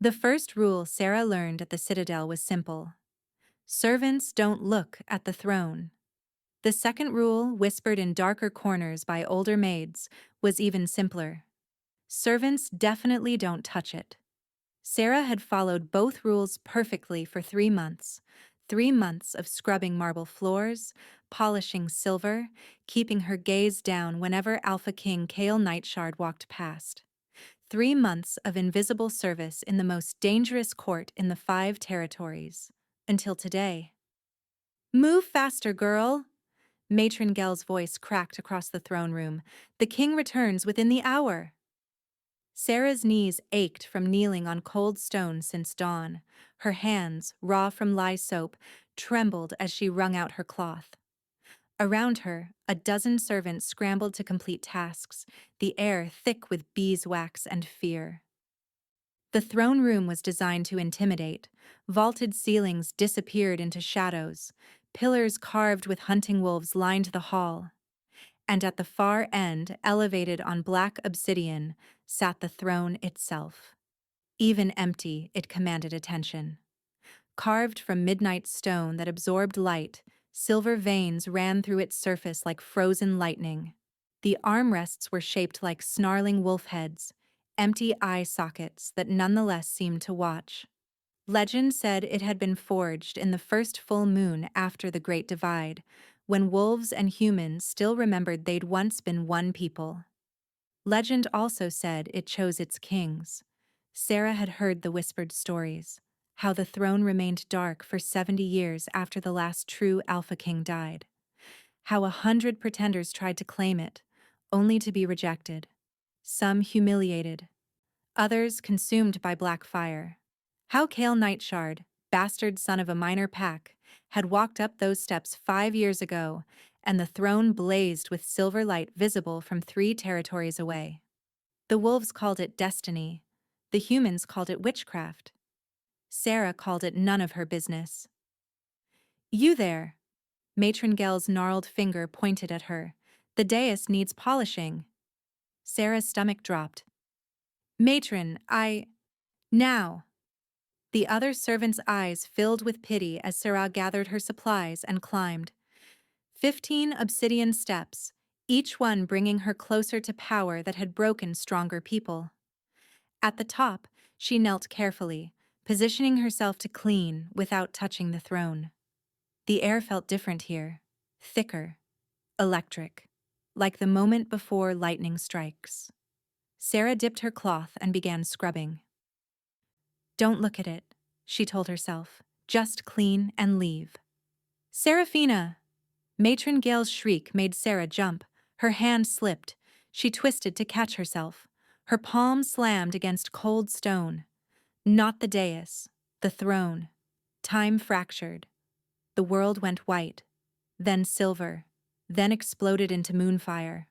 The first rule Sarah learned at the Citadel was simple. Servants don't look at the throne. The second rule, whispered in darker corners by older maids, was even simpler. Servants definitely don't touch it. Sarah had followed both rules perfectly for 3 months. 3 months of scrubbing marble floors, polishing silver, keeping her gaze down whenever Alpha King Kale Nightshard walked past. 3 months of invisible service in the most dangerous court in the 5 territories. Until today. "Move faster, girl!" Matron Gel's voice cracked across the throne room. "The king returns within the hour." Sarah's knees ached from kneeling on cold stone since dawn. Her hands, raw from lye soap, trembled as she wrung out her cloth. Around her, a dozen servants scrambled to complete tasks, the air thick with beeswax and fear. The throne room was designed to intimidate. Vaulted ceilings disappeared into shadows. Pillars carved with hunting wolves lined the hall. And at the far end, elevated on black obsidian, sat the throne itself. Even empty, it commanded attention. Carved from midnight stone that absorbed light, silver veins ran through its surface like frozen lightning. The armrests were shaped like snarling wolf heads, empty eye sockets that nonetheless seemed to watch. Legend said it had been forged in the first full moon after the Great Divide, when wolves and humans still remembered they'd once been one people. Legend also said it chose its kings. Sarah had heard the whispered stories, how the throne remained dark for 70 years after the last true Alpha King died. How 100 pretenders tried to claim it, only to be rejected. Some humiliated, others consumed by black fire. How Kale Nightshard, bastard son of a minor pack, had walked up those steps 5 years ago, and the throne blazed with silver light visible from 3 territories away. The wolves called it destiny. The humans called it witchcraft. Sarah called it none of her business. "You there!" Matron Gel's gnarled finger pointed at her. "The dais needs polishing." Sarah's stomach dropped. "Matron, Now!" The other servant's eyes filled with pity as Sarah gathered her supplies and climbed. 15 obsidian steps, each one bringing her closer to power that had broken stronger people. At the top, she knelt carefully, positioning herself to clean without touching the throne. The air felt different here, thicker, electric, like the moment before lightning strikes. Sarah dipped her cloth and began scrubbing. "Don't look at it," she told herself. "Just clean and leave." "Seraphina!" Matron Gale's shriek made Sarah jump. Her hand slipped. She twisted to catch herself. Her palm slammed against cold stone. Not the dais, the throne. Time fractured. The world went white, then silver, then exploded into moonfire.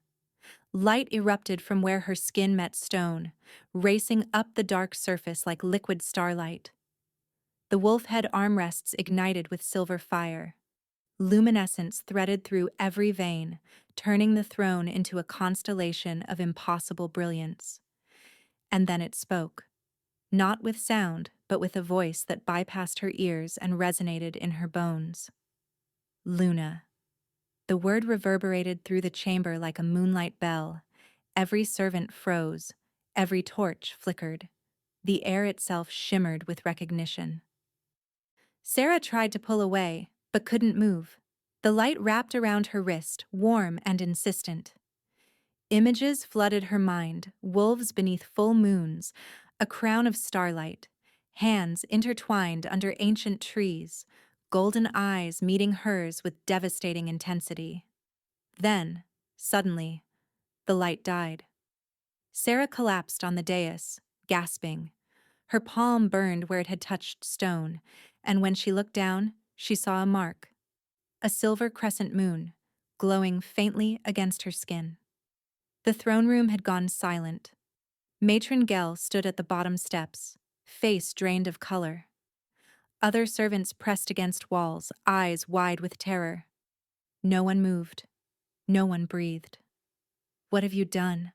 Light erupted from where her skin met stone, racing up the dark surface like liquid starlight. The wolf head armrests ignited with silver fire. Luminescence threaded through every vein, turning the throne into a constellation of impossible brilliance. And then it spoke. Not with sound, but with a voice that bypassed her ears and resonated in her bones. "Luna." The word reverberated through the chamber like a moonlight bell. Every servant froze. Every torch flickered. The air itself shimmered with recognition. Sarah tried to pull away, but couldn't move. The light wrapped around her wrist, warm and insistent. Images flooded her mind, wolves beneath full moons, a crown of starlight, hands intertwined under ancient trees, golden eyes meeting hers with devastating intensity. Then, suddenly, the light died. Sarah collapsed on the dais, gasping. Her palm burned where it had touched stone, and when she looked down, she saw a mark. A silver crescent moon, glowing faintly against her skin. The throne room had gone silent. Matron Gel stood at the bottom steps, face drained of color. Other servants pressed against walls, eyes wide with terror. No one moved. No one breathed. "What have you done?"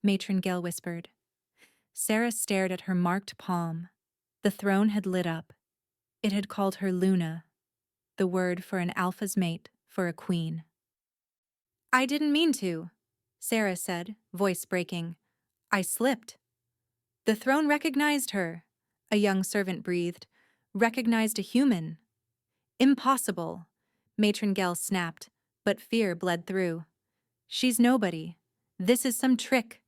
Matron Gel whispered. Sarah stared at her marked palm. The throne had lit up. It had called her Luna, the word for an alpha's mate for a queen. "I didn't mean to," Sarah said, voice breaking. "I slipped." The throne recognized her, a young servant breathed. Recognized a human. "Impossible," Matron Gell snapped, but fear bled through. "She's nobody. This is some trick."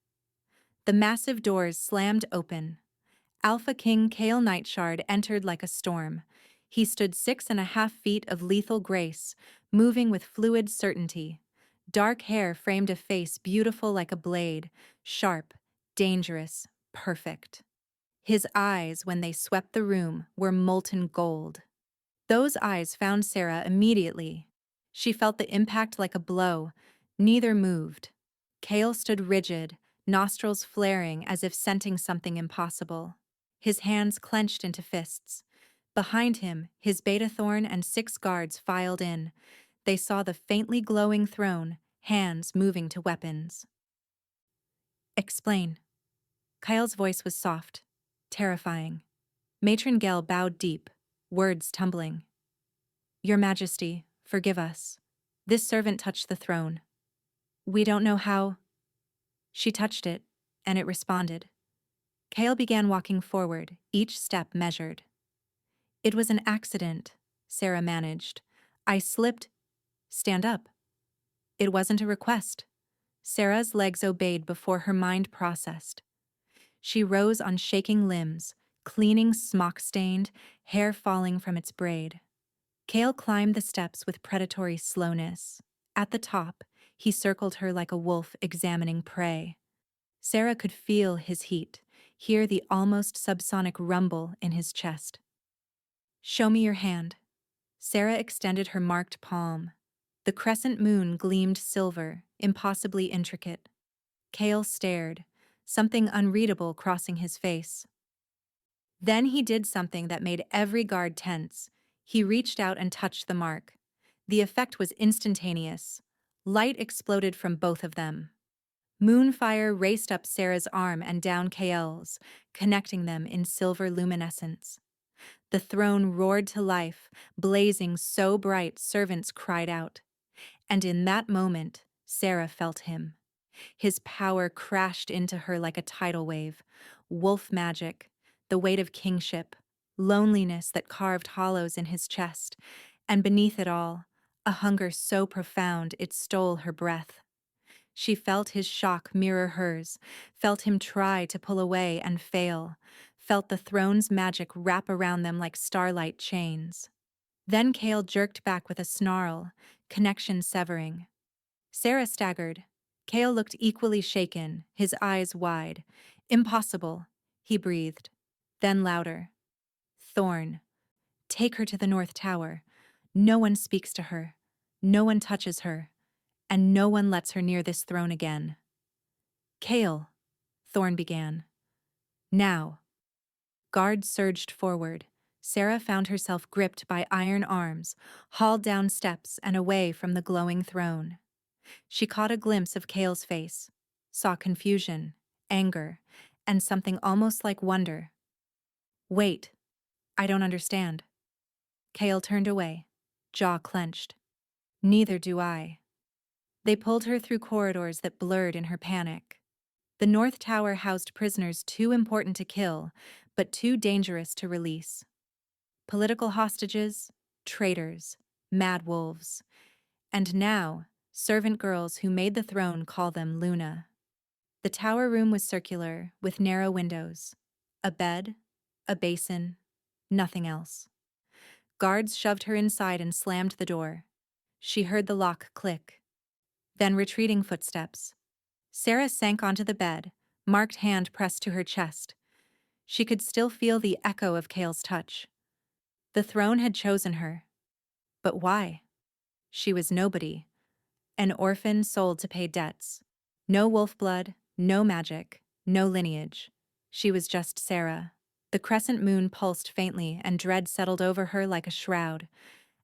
The massive doors slammed open. Alpha King Kale Nightshard entered like a storm. He stood 6.5 feet of lethal grace, moving with fluid certainty. Dark hair framed a face beautiful like a blade, sharp, dangerous, perfect. His eyes, when they swept the room, were molten gold. Those eyes found Sarah immediately. She felt the impact like a blow. Neither moved. Kale stood rigid, nostrils flaring as if scenting something impossible. His hands clenched into fists. Behind him, his beta thorn and 6 guards filed in. They saw the faintly glowing throne, hands moving to weapons. "Explain." Kyle's voice was soft, terrifying. Matron Gell bowed deep, words tumbling. "Your Majesty, forgive us. This servant touched the throne. We don't know how." She touched it, and it responded. Kale began walking forward, each step measured. "It was an accident," Sarah managed. "I slipped." "Stand up." "It wasn't a request." Sarah's legs obeyed before her mind processed. She rose on shaking limbs, cleaning smock-stained, hair falling from its braid. Kale climbed the steps with predatory slowness. At the top, he circled her like a wolf examining prey. Sarah could feel his heat, hear the almost subsonic rumble in his chest. "Show me your hand." Sarah extended her marked palm. The crescent moon gleamed silver, impossibly intricate. Kale stared, something unreadable crossing his face. Then he did something that made every guard tense. He reached out and touched the mark. The effect was instantaneous. Light exploded from both of them. Moonfire raced up Sarah's arm and down Kale's, connecting them in silver luminescence. The throne roared to life, blazing so bright servants cried out. And in that moment, Sarah felt him. His power crashed into her like a tidal wave. Wolf magic, the weight of kingship, loneliness that carved hollows in his chest, and beneath it all, a hunger so profound it stole her breath. She felt his shock mirror hers, felt him try to pull away and fail, felt the throne's magic wrap around them like starlight chains. Then Kale jerked back with a snarl, connection severing. Sarah staggered. Kale looked equally shaken, his eyes wide. "Impossible," he breathed. Then louder. "Thorn. Take her to the North Tower. No one speaks to her. No one touches her. And no one lets her near this throne again." "Kale," Thorn began. "Now." Guards surged forward. Sarah found herself gripped by iron arms, hauled down steps and away from the glowing throne. She caught a glimpse of Kale's face, saw confusion, anger, and something almost like wonder. "Wait, I don't understand." Kale turned away, jaw clenched. "Neither do I." They pulled her through corridors that blurred in her panic. The North Tower housed prisoners too important to kill, but too dangerous to release. Political hostages, traitors, mad wolves, and now, servant girls who made the throne call them Luna. The tower room was circular, with narrow windows. A bed, a basin, nothing else. Guards shoved her inside and slammed the door. She heard the lock click. Then retreating footsteps. Sarah sank onto the bed, marked hand pressed to her chest. She could still feel the echo of Kale's touch. The throne had chosen her. But why? She was nobody. An orphan sold to pay debts. No wolf blood, no magic, no lineage. She was just Sarah. The crescent moon pulsed faintly and dread settled over her like a shroud.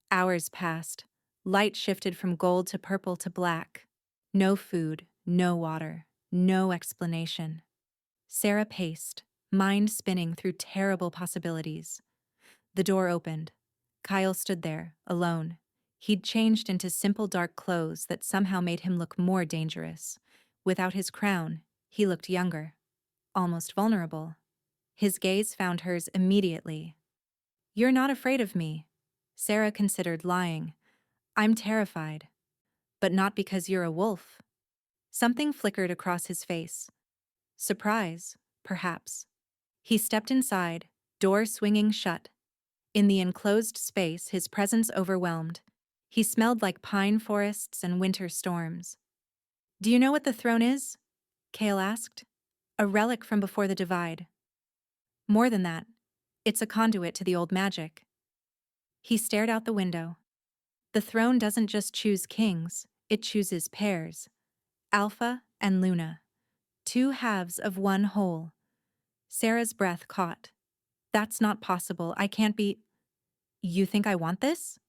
Hours passed. Light shifted from gold to purple to black. No food, no water, no explanation. Sarah paced, mind spinning through terrible possibilities. The door opened. Kyle stood there, alone. He'd changed into simple dark clothes that somehow made him look more dangerous. Without his crown, he looked younger, almost vulnerable. His gaze found hers immediately. "You're not afraid of me." Sarah considered lying. "I'm terrified. But not because you're a wolf." Something flickered across his face. Surprise, perhaps. He stepped inside, door swinging shut. In the enclosed space, his presence overwhelmed. He smelled like pine forests and winter storms. "Do you know what the throne is?" Kale asked. "A relic from before the divide." "More than that. It's a conduit to the old magic." He stared out the window. "The throne doesn't just choose kings, it chooses pairs. Alpha and Luna. Two halves of one whole." Sarah's breath caught. "That's not possible. I can't be—" "You think I want this?"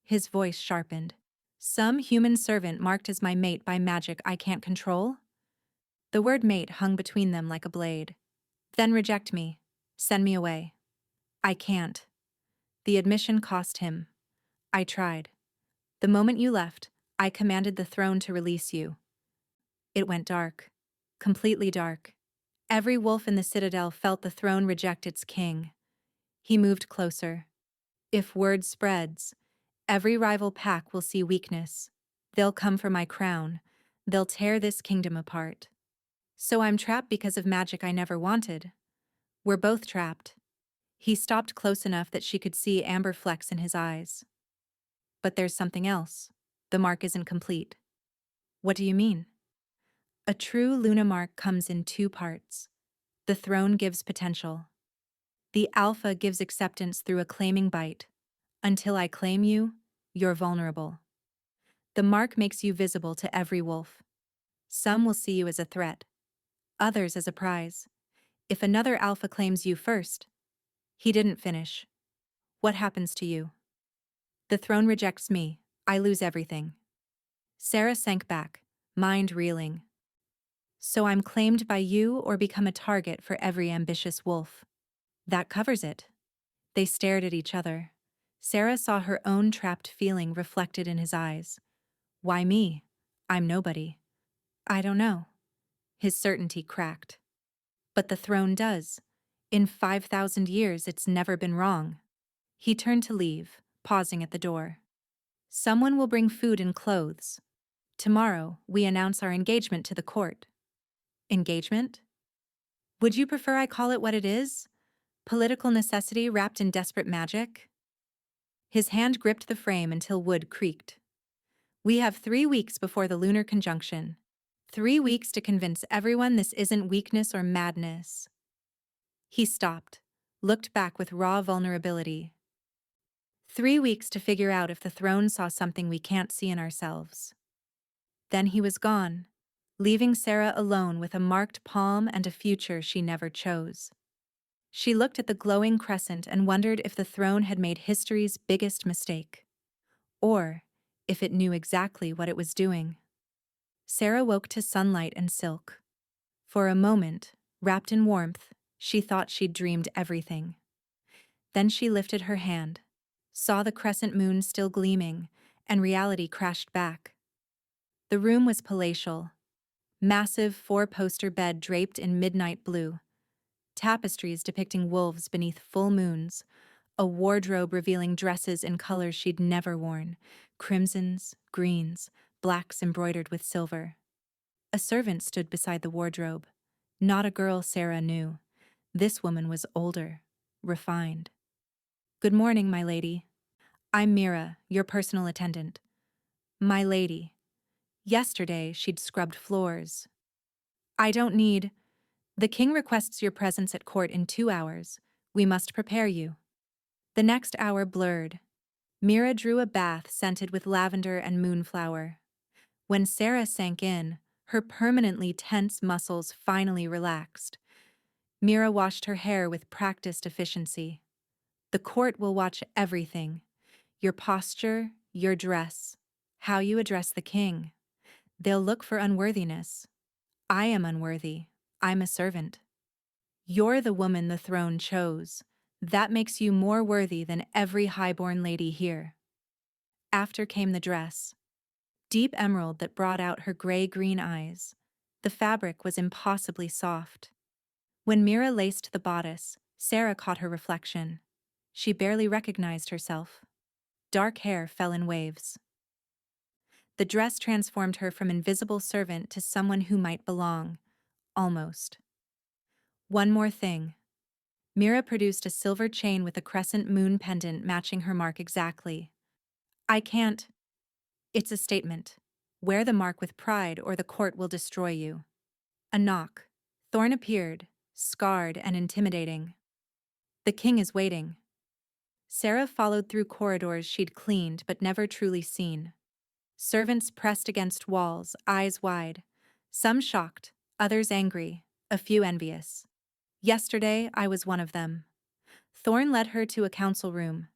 His voice sharpened. "Some human servant marked as my mate by magic I can't control?" The word mate hung between them like a blade. "Then reject me. Send me away." "I can't." The admission cost him. "I tried. The moment you left, I commanded the throne to release you." It went dark. Completely dark. Every wolf in the citadel felt the throne reject its king. He moved closer. "If word spreads, every rival pack will see weakness. They'll come for my crown. They'll tear this kingdom apart. So I'm trapped because of magic I never wanted. We're both trapped." He stopped close enough that she could see amber flecks in his eyes. "But there's something else. The mark isn't complete." "What do you mean?" "A true Luna mark comes in two parts. The throne gives potential. The alpha gives acceptance through a claiming bite. Until I claim you, you're vulnerable. The mark makes you visible to every wolf. Some will see you as a threat, others as a prize. If another alpha claims you first—" He didn't finish. "What happens to you?" "The throne rejects me. I lose everything." Sarah sank back, mind reeling. "So I'm claimed by you or become a target for every ambitious wolf." "That covers it." They stared at each other. Sarah saw her own trapped feeling reflected in his eyes. "Why me? I'm nobody." "I don't know." His certainty cracked. "But the throne does. In 5,000 years, it's never been wrong." He turned to leave, pausing at the door. "Someone will bring food and clothes. Tomorrow, we announce our engagement to the court." "Engagement? Would you prefer I call it what it is? Political necessity wrapped in desperate magic?" His hand gripped the frame until wood creaked. "We have 3 weeks before the lunar conjunction. 3 weeks to convince everyone this isn't weakness or madness." He stopped, looked back with raw vulnerability. 3 weeks to figure out if the throne saw something we can't see in ourselves. Then he was gone, leaving Sarah alone with a marked palm and a future she never chose. She looked at the glowing crescent and wondered if the throne had made history's biggest mistake. Or if it knew exactly what it was doing. Sarah woke to sunlight and silk. For a moment, wrapped in warmth, she thought she'd dreamed everything. Then she lifted her hand, saw the crescent moon still gleaming, and reality crashed back. The room was palatial. Massive 4-poster bed draped in midnight blue. Tapestries depicting wolves beneath full moons. A wardrobe revealing dresses in colors she'd never worn. Crimsons, greens, blacks embroidered with silver. A servant stood beside the wardrobe. Not a girl Sarah knew. This woman was older, refined. "Good morning, my lady. I'm Mira, your personal attendant." My lady. Yesterday, she'd scrubbed floors. "I don't need—" "The king requests your presence at court in 2 hours. We must prepare you." The next hour blurred. Mira drew a bath scented with lavender and moonflower. When Sarah sank in, her permanently tense muscles finally relaxed. Mira washed her hair with practiced efficiency. "The court will watch everything. Your posture, your dress, how you address the king. They'll look for unworthiness. I am unworthy. I'm a servant." You're the woman the throne chose. That makes you more worthy than every highborn lady here. After came the dress. Deep emerald that brought out her gray-green eyes. The fabric was impossibly soft. When Mira laced the bodice, Sarah caught her reflection. She barely recognized herself. Dark hair fell in waves. The dress transformed her from invisible servant to someone who might belong. Almost. One more thing. Mira produced a silver chain with a crescent moon pendant matching her mark exactly. I can't. It's a statement. Wear the mark with pride or the court will destroy you. A knock. Thorn appeared, scarred and intimidating. The king is waiting. Sarah followed through corridors she'd cleaned but never truly seen. Servants pressed against walls, eyes wide. Some shocked, others angry, a few envious. Yesterday, I was one of them. Thorn led her to a council room.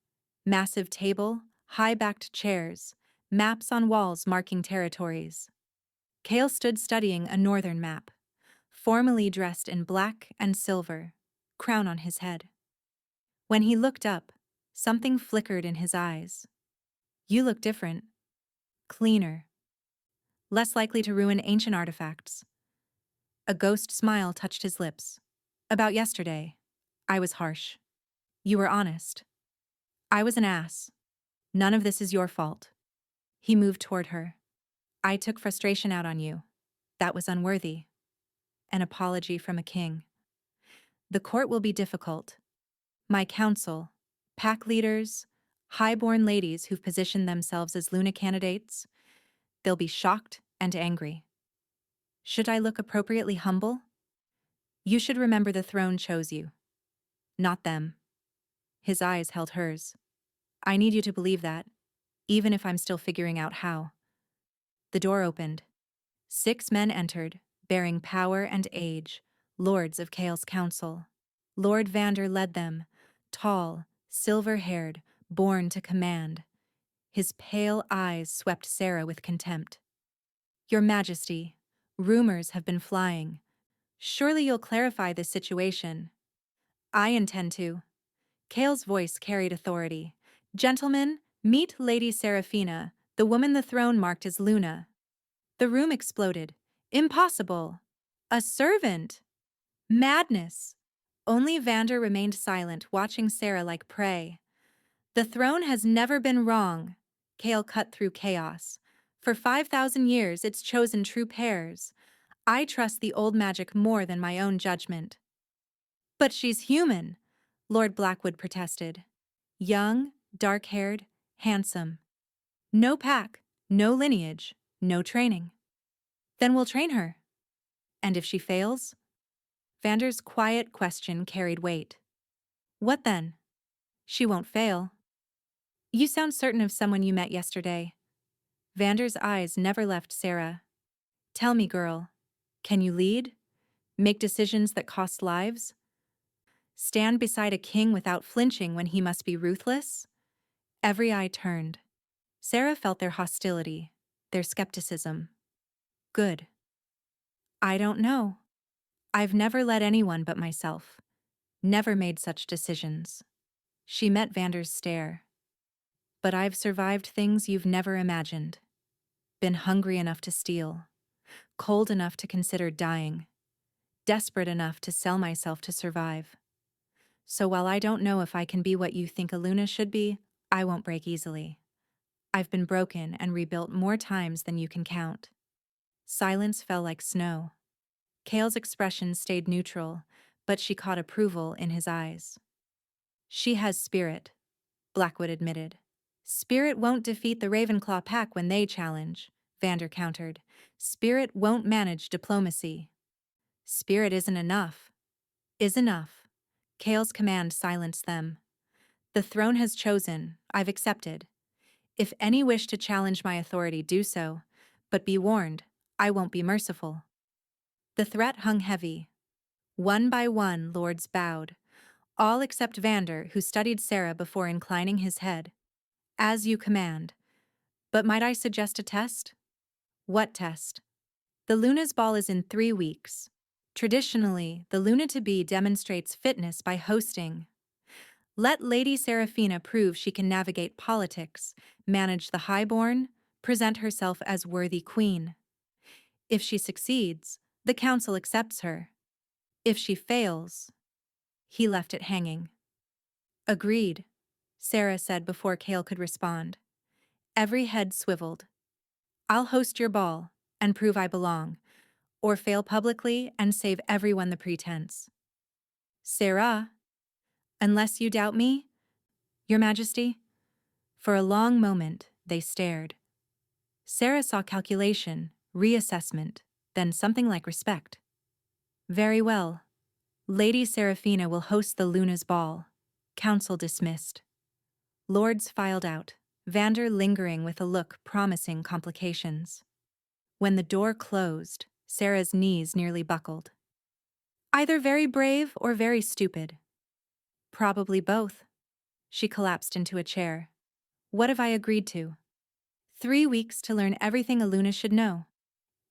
Massive table, high-backed chairs, maps on walls marking territories. Cale stood studying a northern map, formally dressed in black and silver, crown on his head. When he looked up, something flickered in his eyes. You look different. Cleaner. Less likely to ruin ancient artifacts. A ghost smile touched his lips. About yesterday, I was harsh. You were honest. I was an ass. None of this is your fault. He moved toward her. I took frustration out on you. That was unworthy. An apology from a king. The court will be difficult. My council, pack leaders, high-born ladies who've positioned themselves as Luna candidates, they'll be shocked and angry. Should I look appropriately humble? You should remember the throne chose you. Not them. His eyes held hers. I need you to believe that, even if I'm still figuring out how. The door opened. 6 men entered, bearing power and age, lords of Cale's council. Lord Vander led them, tall, silver-haired, born to command. His pale eyes swept Sarah with contempt. Your Majesty, rumors have been flying. Surely you'll clarify this situation. I intend to. Cale's voice carried authority. Gentlemen, meet Lady Seraphina, the woman the throne marked as Luna. The room exploded. Impossible! A servant! Madness! Only Vander remained silent, watching Sarah like prey. The throne has never been wrong. Cale cut through chaos. For 5,000 years, it's chosen true pairs. I trust the old magic more than my own judgment. But she's human, Lord Blackwood protested. Young, dark-haired, handsome. No pack, no lineage, no training. Then we'll train her. And if she fails? Vander's quiet question carried weight. What then? She won't fail. You sound certain of someone you met yesterday. Vander's eyes never left Sarah. Tell me, girl, can you lead? Make decisions that cost lives? Stand beside a king without flinching when he must be ruthless? Every eye turned. Sarah felt their hostility, their skepticism. Good. I don't know. I've never led anyone but myself. Never made such decisions. She met Vander's stare. But I've survived things you've never imagined. Been hungry enough to steal. Cold enough to consider dying. Desperate enough to sell myself to survive. So while I don't know if I can be what you think a Luna should be, I won't break easily. I've been broken and rebuilt more times than you can count. Silence fell like snow. Cale's expression stayed neutral, but she caught approval in his eyes. She has spirit, Blackwood admitted. Spirit won't defeat the Ravenclaw pack when they challenge, Vander countered. Spirit won't manage diplomacy. Spirit isn't enough. Is enough. Cale's command silenced them. The throne has chosen, I've accepted. If any wish to challenge my authority, do so, but be warned, I won't be merciful. The threat hung heavy. One by one, lords bowed, all except Vander, who studied Sarah before inclining his head. As you command. But might I suggest a test? What test? The Luna's ball is in 3 weeks. Traditionally, the Luna-to-be demonstrates fitness by hosting. Let Lady Seraphina prove she can navigate politics, manage the highborn, present herself as worthy queen. If she succeeds, the council accepts her. If she fails, he left it hanging. Agreed, Sarah said before Cale could respond. Every head swiveled. I'll host your ball and prove I belong, or fail publicly and save everyone the pretense. Sarah, unless you doubt me, Your Majesty? For a long moment, they stared. Sarah saw calculation, reassessment, then something like respect. Very well. Lady Seraphina will host the Luna's ball. Council dismissed. Lords filed out, Vander lingering with a look promising complications. When the door closed, Sarah's knees nearly buckled. Either very brave or very stupid. Probably both. She collapsed into a chair. What have I agreed to? 3 weeks to learn everything a Luna should know.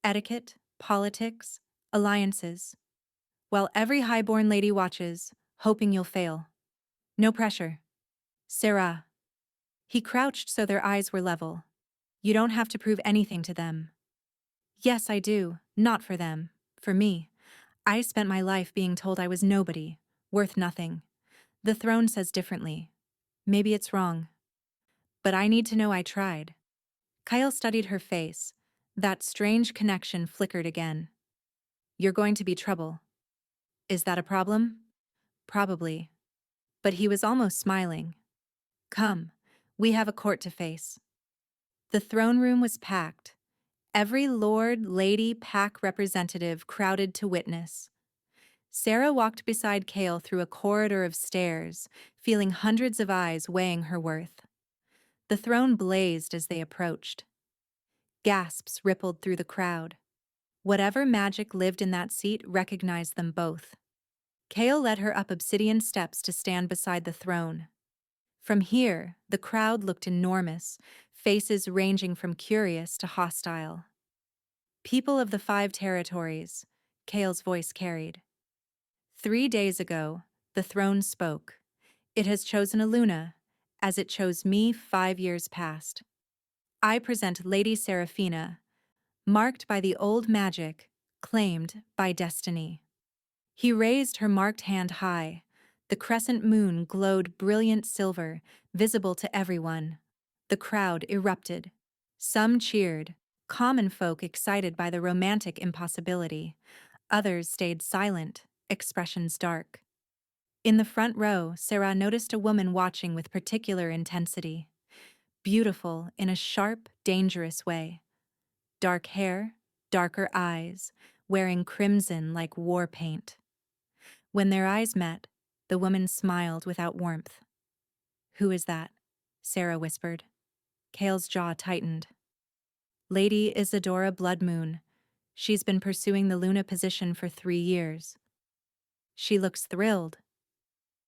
Etiquette, politics, alliances. While every highborn lady watches, hoping you'll fail. No pressure. Sarah. He crouched so their eyes were level. You don't have to prove anything to them. Yes, I do. Not for them. For me. I spent my life being told I was nobody, worth nothing. The throne says differently. Maybe it's wrong. But I need to know I tried. Kyle studied her face. That strange connection flickered again. You're going to be trouble. Is that a problem? Probably. But he was almost smiling. Come, we have a court to face. The throne room was packed. Every lord, lady, pack representative crowded to witness. Sarah walked beside Cale through a corridor of stairs, feeling hundreds of eyes weighing her worth. The throne blazed as they approached. Gasps rippled through the crowd. Whatever magic lived in that seat recognized them both. Cale led her up obsidian steps to stand beside the throne. From here, the crowd looked enormous, faces ranging from curious to hostile. People of the 5 territories, Cale's voice carried. 3 days ago, the throne spoke. It has chosen a Luna, as it chose me 5 years past. I present Lady Seraphina, marked by the old magic, claimed by destiny. He raised her marked hand high. The crescent moon glowed brilliant silver, visible to everyone. The crowd erupted. Some cheered, common folk excited by the romantic impossibility. Others stayed silent, expressions dark. In the front row, Sarah noticed a woman watching with particular intensity. Beautiful in a sharp, dangerous way. Dark hair, darker eyes, wearing crimson like war paint. When their eyes met, the woman smiled without warmth. Who is that? Sarah whispered. Cale's jaw tightened. Lady Isadora Bloodmoon. She's been pursuing the Luna position for 3 years. She looks thrilled.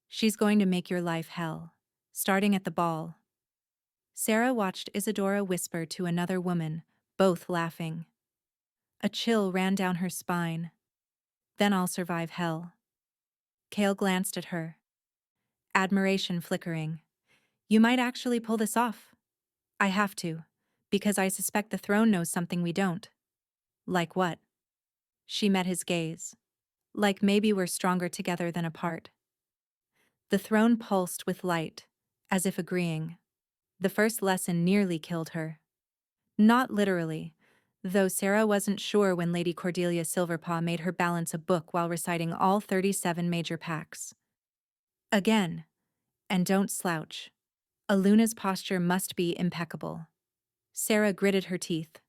She's going to make your life hell, starting at the ball. Sarah watched Isadora whisper to another woman, both laughing. A chill ran down her spine. Then I'll survive hell. Cale glanced at her. Admiration flickering. You might actually pull this off. I have to, because I suspect the throne knows something we don't. Like what? She met his gaze. Like maybe we're stronger together than apart. The throne pulsed with light, as if agreeing. The first lesson nearly killed her. Not literally, though Sarah wasn't sure when Lady Cordelia Silverpaw made her balance a book while reciting all 37 major pacts. Again, and don't slouch. A Luna's posture must be impeccable. Sarah gritted her teeth.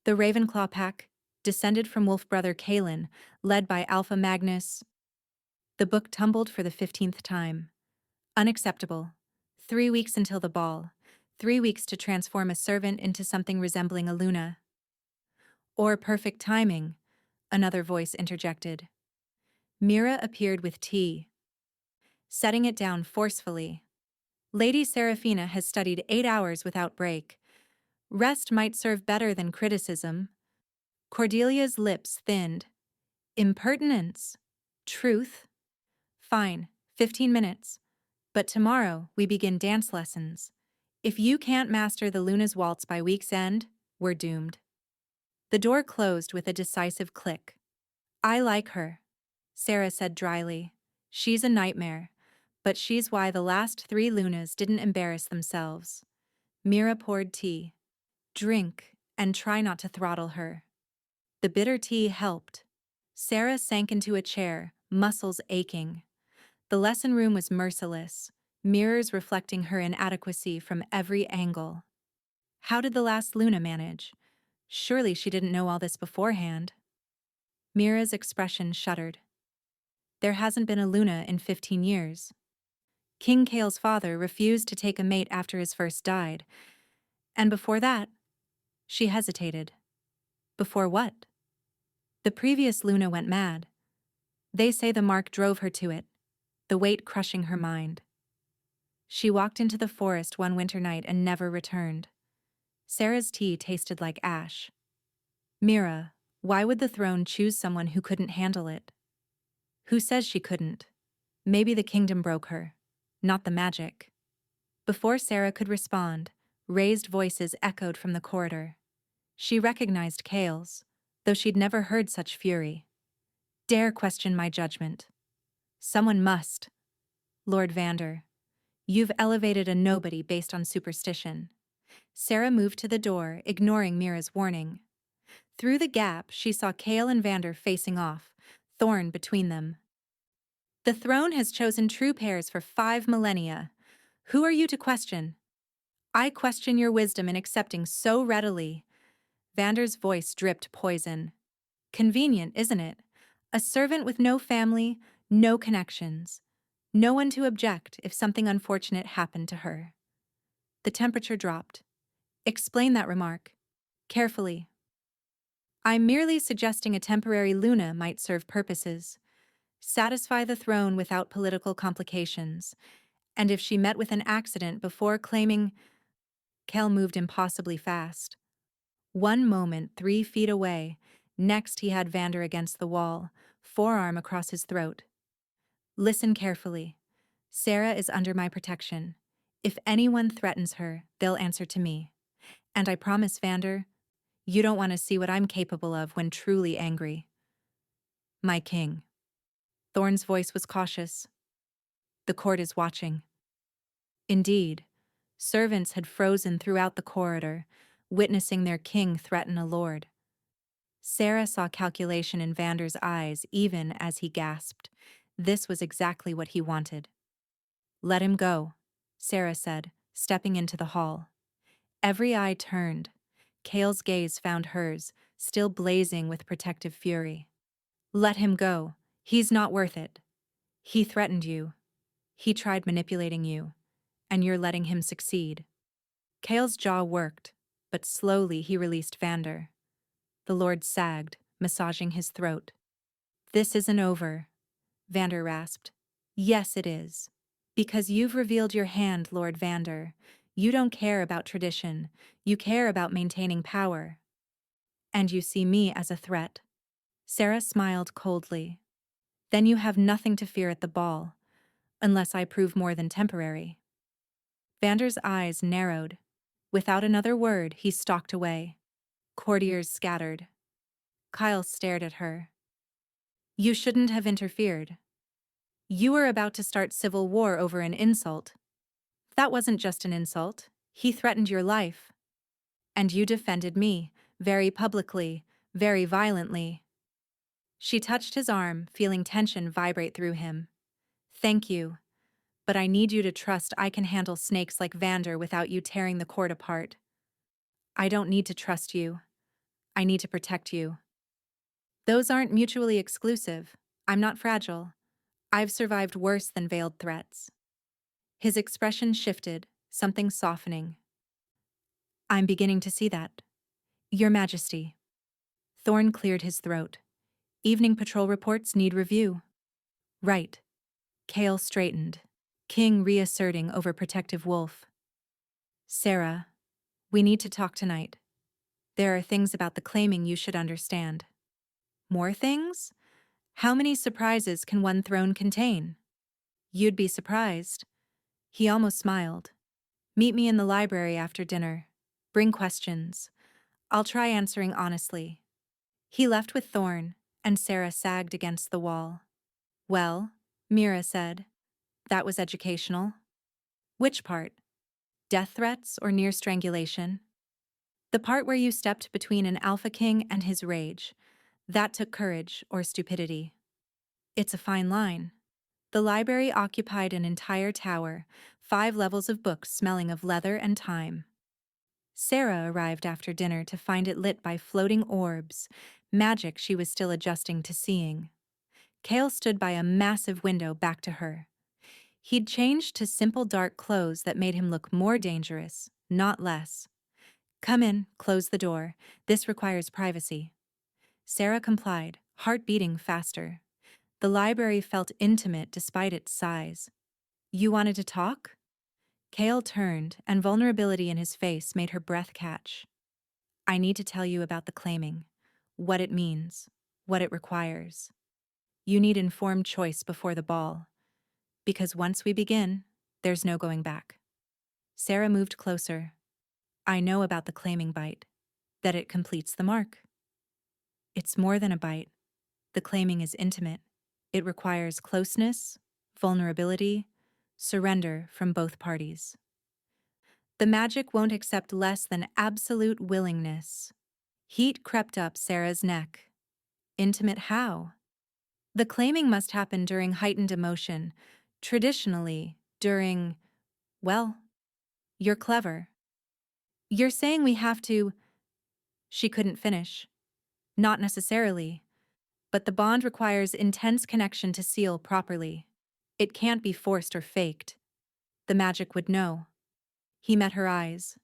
The Ravenclaw pack, descended from wolf brother Kalen, led by Alpha Magnus. The book tumbled for the 15th time. Unacceptable. 3 weeks until the ball. 3 weeks to transform a servant into something resembling a Luna. Or perfect timing, another voice interjected. Mira appeared with tea, setting it down forcefully. Lady Seraphina has studied 8 hours without break. Rest might serve better than criticism. Cordelia's lips thinned. Impertinence. Truth. Fine, 15 minutes. But tomorrow we begin dance lessons. If you can't master the Luna's waltz by week's end, we're doomed. The door closed with a decisive click. I like her, Sarah said dryly. She's a nightmare, but she's why the last 3 Lunas didn't embarrass themselves. Mira poured tea. Drink, and try not to throttle her. The bitter tea helped. Sarah sank into a chair, muscles aching. The lesson room was merciless, mirrors reflecting her inadequacy from every angle. How did the last Luna manage? Surely she didn't know all this beforehand. Mira's expression shuddered. There hasn't been a Luna in 15 years. King Kale's father refused to take a mate after his first died. And before that, she hesitated. Before what? The previous Luna went mad. They say the mark drove her to it, the weight crushing her mind. She walked into the forest one winter night and never returned. Sarah's tea tasted like ash. Mira, why would the throne choose someone who couldn't handle it? Who says she couldn't? Maybe the kingdom broke her, not the magic. Before Sarah could respond, raised voices echoed from the corridor. She recognized Kale's, though she'd never heard such fury. Dare question my judgment. Someone must. Lord Vander, you've elevated a nobody based on superstition. Sarah moved to the door, ignoring Mira's warning. Through the gap, she saw Kale and Vander facing off, Thorn between them. The throne has chosen true pairs for 5 millennia. Who are you to question? I question your wisdom in accepting so readily. Vander's voice dripped poison. Convenient, isn't it? A servant with no family, no connections. No one to object if something unfortunate happened to her. The temperature dropped. Explain that remark. Carefully. I'm merely suggesting a temporary Luna might serve purposes. Satisfy the throne without political complications. And if she met with an accident before claiming... Kel moved impossibly fast. One moment 3 feet away, next he had Vander against the wall, forearm across his throat. Listen carefully. Sarah is under my protection. If anyone threatens her, they'll answer to me. And I promise, Vander, you don't want to see what I'm capable of when truly angry. My king. Thorn's voice was cautious. The court is watching. Indeed, servants had frozen throughout the corridor, witnessing their king threaten a lord. Sarah saw calculation in Vander's eyes even as he gasped. This was exactly what he wanted. Let him go, Sarah said, stepping into the hall. Every eye turned. Kale's gaze found hers, still blazing with protective fury. Let him go. He's not worth it. He threatened you. He tried manipulating you. And you're letting him succeed. Kale's jaw worked, but slowly he released Vander. The Lord sagged, massaging his throat. This isn't over, Vander rasped. Yes, it is. Because you've revealed your hand, Lord Vander. You don't care about tradition. You care about maintaining power. And you see me as a threat. Sarah smiled coldly. Then you have nothing to fear at the ball, unless I prove more than temporary. Vander's eyes narrowed. Without another word, he stalked away. Courtiers scattered. Kyle stared at her. You shouldn't have interfered. You were about to start civil war over an insult. That wasn't just an insult. He threatened your life. And you defended me, very publicly, very violently. She touched his arm, feeling tension vibrate through him. Thank you. But I need you to trust I can handle snakes like Vander without you tearing the court apart. I don't need to trust you. I need to protect you. Those aren't mutually exclusive. I'm not fragile. I've survived worse than veiled threats. His expression shifted, something softening. I'm beginning to see that. Your Majesty. Thorn cleared his throat. Evening patrol reports need review. Right. Kale straightened. King reasserting over protective wolf. Sarah, we need to talk tonight. There are things about the claiming you should understand. More things? How many surprises can one throne contain? You'd be surprised. He almost smiled. Meet me in the library after dinner. Bring questions. I'll try answering honestly. He left with Thorn, and Sarah sagged against the wall. Well, Mira said, that was educational. Which part? Death threats or near strangulation? The part where you stepped between an alpha king and his rage. That took courage or stupidity. It's a fine line. The library occupied an entire tower, 5 levels of books smelling of leather and time. Sarah arrived after dinner to find it lit by floating orbs, magic she was still adjusting to seeing. Cale stood by a massive window back to her. He'd changed to simple dark clothes that made him look more dangerous, not less. Come in, close the door. This requires privacy. Sarah complied, heart beating faster. The library felt intimate despite its size. You wanted to talk? Cale turned, and vulnerability in his face made her breath catch. I need to tell you about the claiming, what it means, what it requires. You need informed choice before the ball. Because once we begin, there's no going back. Sarah moved closer. I know about the claiming bite, that it completes the mark. It's more than a bite. The claiming is intimate. It requires closeness, vulnerability, surrender from both parties. The magic won't accept less than absolute willingness. Heat crept up Sarah's neck. Intimate how? The claiming must happen during heightened emotion, traditionally, during, well, you're clever. You're saying we have to. She couldn't finish. Not necessarily. But the bond requires intense connection to seal properly. It can't be forced or faked. The magic would know. He met her eyes.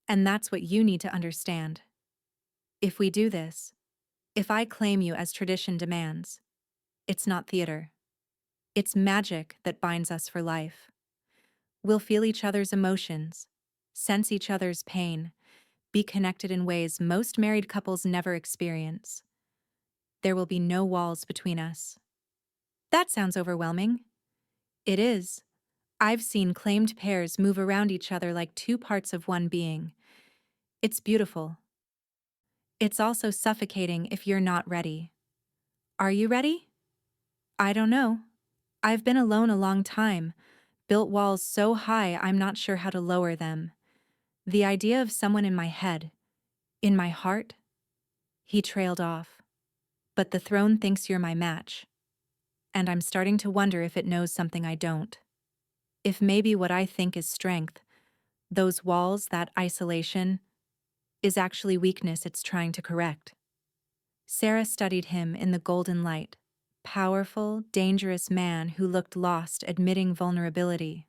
And that's what you need to understand. If we do this, if I claim you as tradition demands, it's not theater. It's magic that binds us for life. We'll feel each other's emotions, sense each other's pain, be connected in ways most married couples never experience. There will be no walls between us. That sounds overwhelming. It is. I've seen claimed pairs move around each other like 2 parts of one being. It's beautiful. It's also suffocating if you're not ready. Are you ready? I don't know. I've been alone a long time, built walls so high I'm not sure how to lower them. The idea of someone in my head, in my heart. He trailed off. But the throne thinks you're my match. And I'm starting to wonder if it knows something I don't. If maybe what I think is strength, those walls, that isolation, is actually weakness it's trying to correct. Sarah studied him in the golden light. Powerful, dangerous man who looked lost, admitting vulnerability.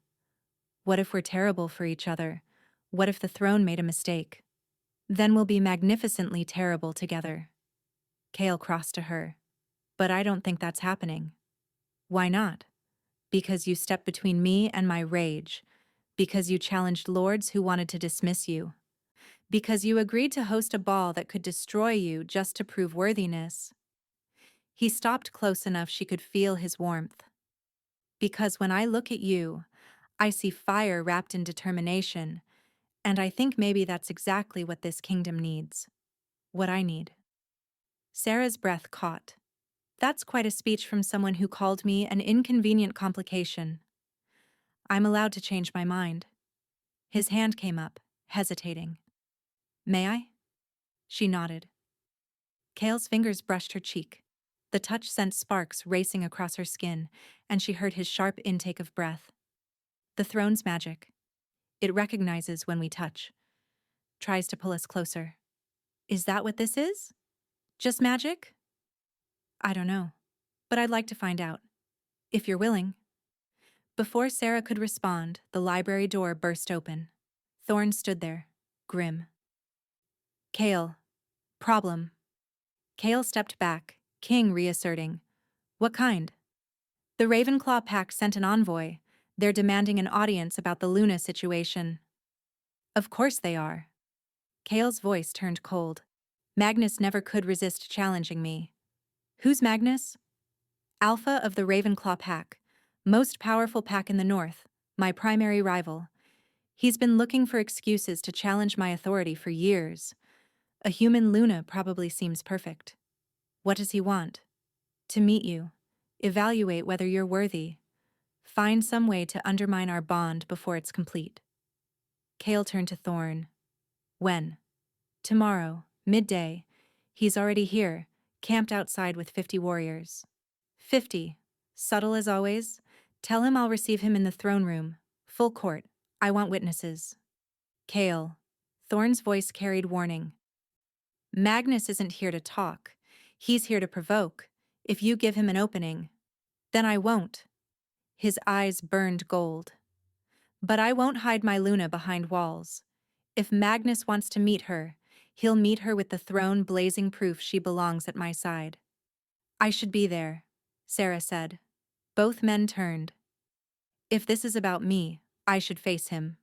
What if we're terrible for each other? What if the throne made a mistake? Then we'll be magnificently terrible together. Cale crossed to her. But I don't think that's happening. Why not? Because you stepped between me and my rage. Because you challenged lords who wanted to dismiss you. Because you agreed to host a ball that could destroy you just to prove worthiness. He stopped close enough she could feel his warmth. Because when I look at you, I see fire wrapped in determination, and I think maybe that's exactly what this kingdom needs. What I need. Sarah's breath caught. That's quite a speech from someone who called me an inconvenient complication. I'm allowed to change my mind. His hand came up, hesitating. May I? She nodded. Cale's fingers brushed her cheek. The touch sent sparks racing across her skin, and she heard his sharp intake of breath. The throne's magic. It recognizes when we touch. Tries to pull us closer. Is that what this is? Just magic? I don't know. But I'd like to find out. If you're willing. Before Sarah could respond, the library door burst open. Thorn stood there, grim. Cale. Problem. Cale stepped back, King reasserting. What kind? The Ravenclaw pack sent an envoy. They're demanding an audience about the Luna situation. Of course they are. Cale's voice turned cold. Magnus never could resist challenging me. Who's Magnus? Alpha of the Ravenclaw pack, most powerful pack in the North, my primary rival. He's been looking for excuses to challenge my authority for years. A human Luna probably seems perfect. What does he want? To meet you. Evaluate whether you're worthy. Find some way to undermine our bond before it's complete. Kale turned to Thorn. When? Tomorrow, midday. He's already here, camped outside with 50 warriors. 50. Subtle as always. Tell him I'll receive him in the throne room. Full court. I want witnesses. Kale. Thorn's voice carried warning. Magnus isn't here to talk. He's here to provoke. If you give him an opening, then I won't. His eyes burned gold. But I won't hide my Luna behind walls. If Magnus wants to meet her, he'll meet her with the throne blazing proof she belongs at my side. I should be there, Sarah said. Both men turned. If this is about me, I should face him.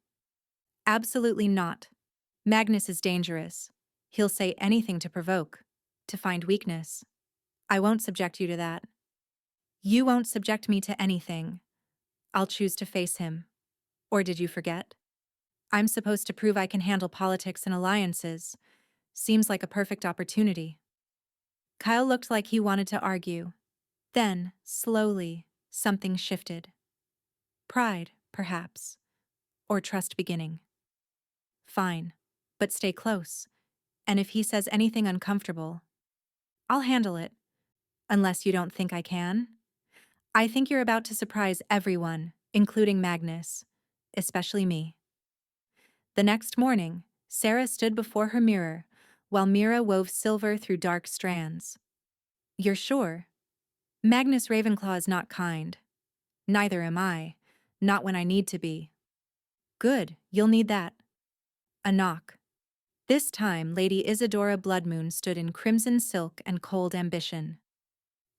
Absolutely not. Magnus is dangerous. He'll say anything to provoke, to find weakness. I won't subject you to that. You won't subject me to anything. I'll choose to face him. Or did you forget? I'm supposed to prove I can handle politics and alliances. Seems like a perfect opportunity. Kyle looked like he wanted to argue. Then, slowly, something shifted. Pride, perhaps. Or trust beginning. Fine, but stay close. And if he says anything uncomfortable, I'll handle it. Unless you don't think I can? I think you're about to surprise everyone, including Magnus, especially me. The next morning, Sarah stood before her mirror, while Mira wove silver through dark strands. You're sure? Magnus Ravenclaw is not kind. Neither am I, not when I need to be. Good, you'll need that. A knock. This time, Lady Isadora Bloodmoon stood in crimson silk and cold ambition.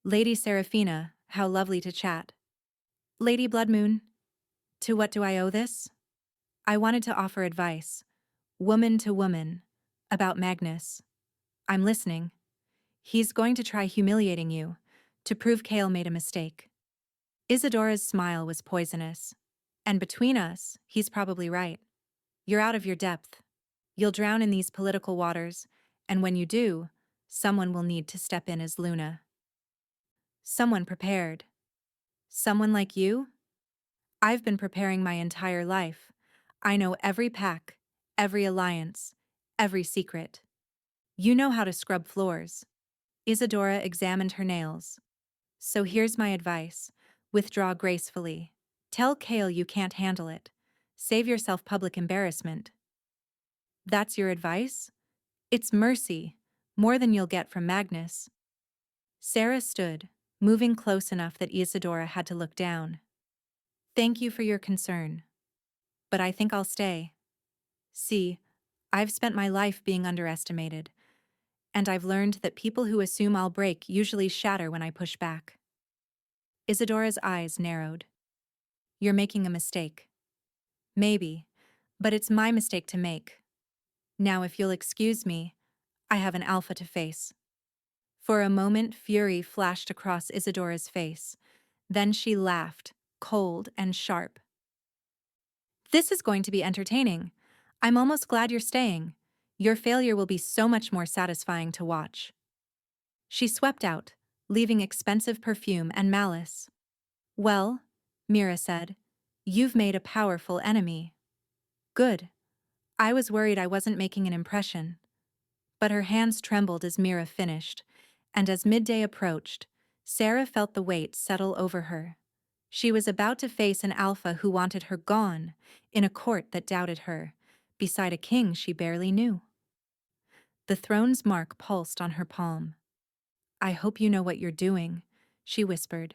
Lady Seraphina, how lovely to chat. Lady Bloodmoon, to what do I owe this? I wanted to offer advice, woman to woman, about Magnus. I'm listening. He's going to try humiliating you, to prove Kale made a mistake. Isadora's smile was poisonous. And between us, he's probably right. You're out of your depth. You'll drown in these political waters, and when you do, someone will need to step in as Luna. Someone prepared. Someone like you? I've been preparing my entire life. I know every pack, every alliance, every secret. You know how to scrub floors. Isadora examined her nails. So here's my advice. Withdraw gracefully. Tell Kale you can't handle it. Save yourself public embarrassment. That's your advice? It's mercy, more than you'll get from Magnus. Sarah stood, moving close enough that Isadora had to look down. Thank you for your concern. But I think I'll stay. See, I've spent my life being underestimated, and I've learned that people who assume I'll break usually shatter when I push back. Isadora's eyes narrowed. You're making a mistake. Maybe, but it's my mistake to make. Now if you'll excuse me, I have an alpha to face. For a moment fury flashed across Isadora's face. Then she laughed, cold and sharp. This is going to be entertaining. I'm almost glad you're staying. Your failure will be so much more satisfying to watch. She swept out, leaving expensive perfume and malice. Well, Mira said, you've made a powerful enemy. Good. I was worried I wasn't making an impression. But her hands trembled as Mira finished, and as midday approached, Sarah felt the weight settle over her. She was about to face an alpha who wanted her gone, in a court that doubted her, beside a king she barely knew. The throne's mark pulsed on her palm. I hope you know what you're doing, she whispered.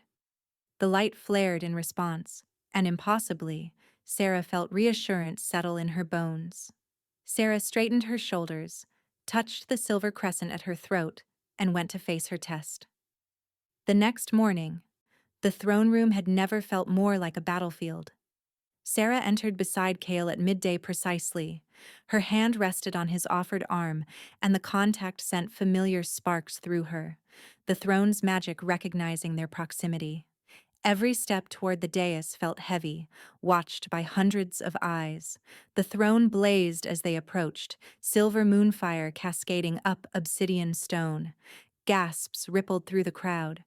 The light flared in response, and impossibly, Sarah felt reassurance settle in her bones. Sarah straightened her shoulders, touched the silver crescent at her throat, and went to face her test. The next morning, the throne room had never felt more like a battlefield. Sarah entered beside Kale at midday precisely. Her hand rested on his offered arm, and the contact sent familiar sparks through her. the throne's magic recognizing their proximity. Every step toward the dais felt heavy, watched by hundreds of eyes. The throne blazed as they approached, silver moonfire cascading up obsidian stone. Gasps rippled through the crowd.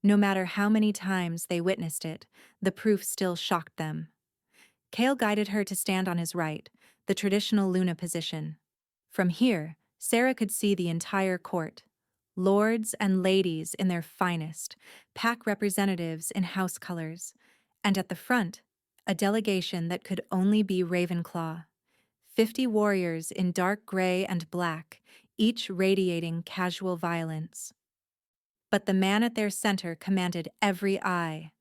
No matter how many times they witnessed it, the proof still shocked them. Kale guided her to stand on his right, the traditional Luna position. From here, Sarah could see the entire court. Lords and ladies in their finest, pack representatives in house colors, and at the front, a delegation that could only be Ravenclaw. 50 warriors in dark gray and black, each radiating casual violence. But the man at their center commanded every eye.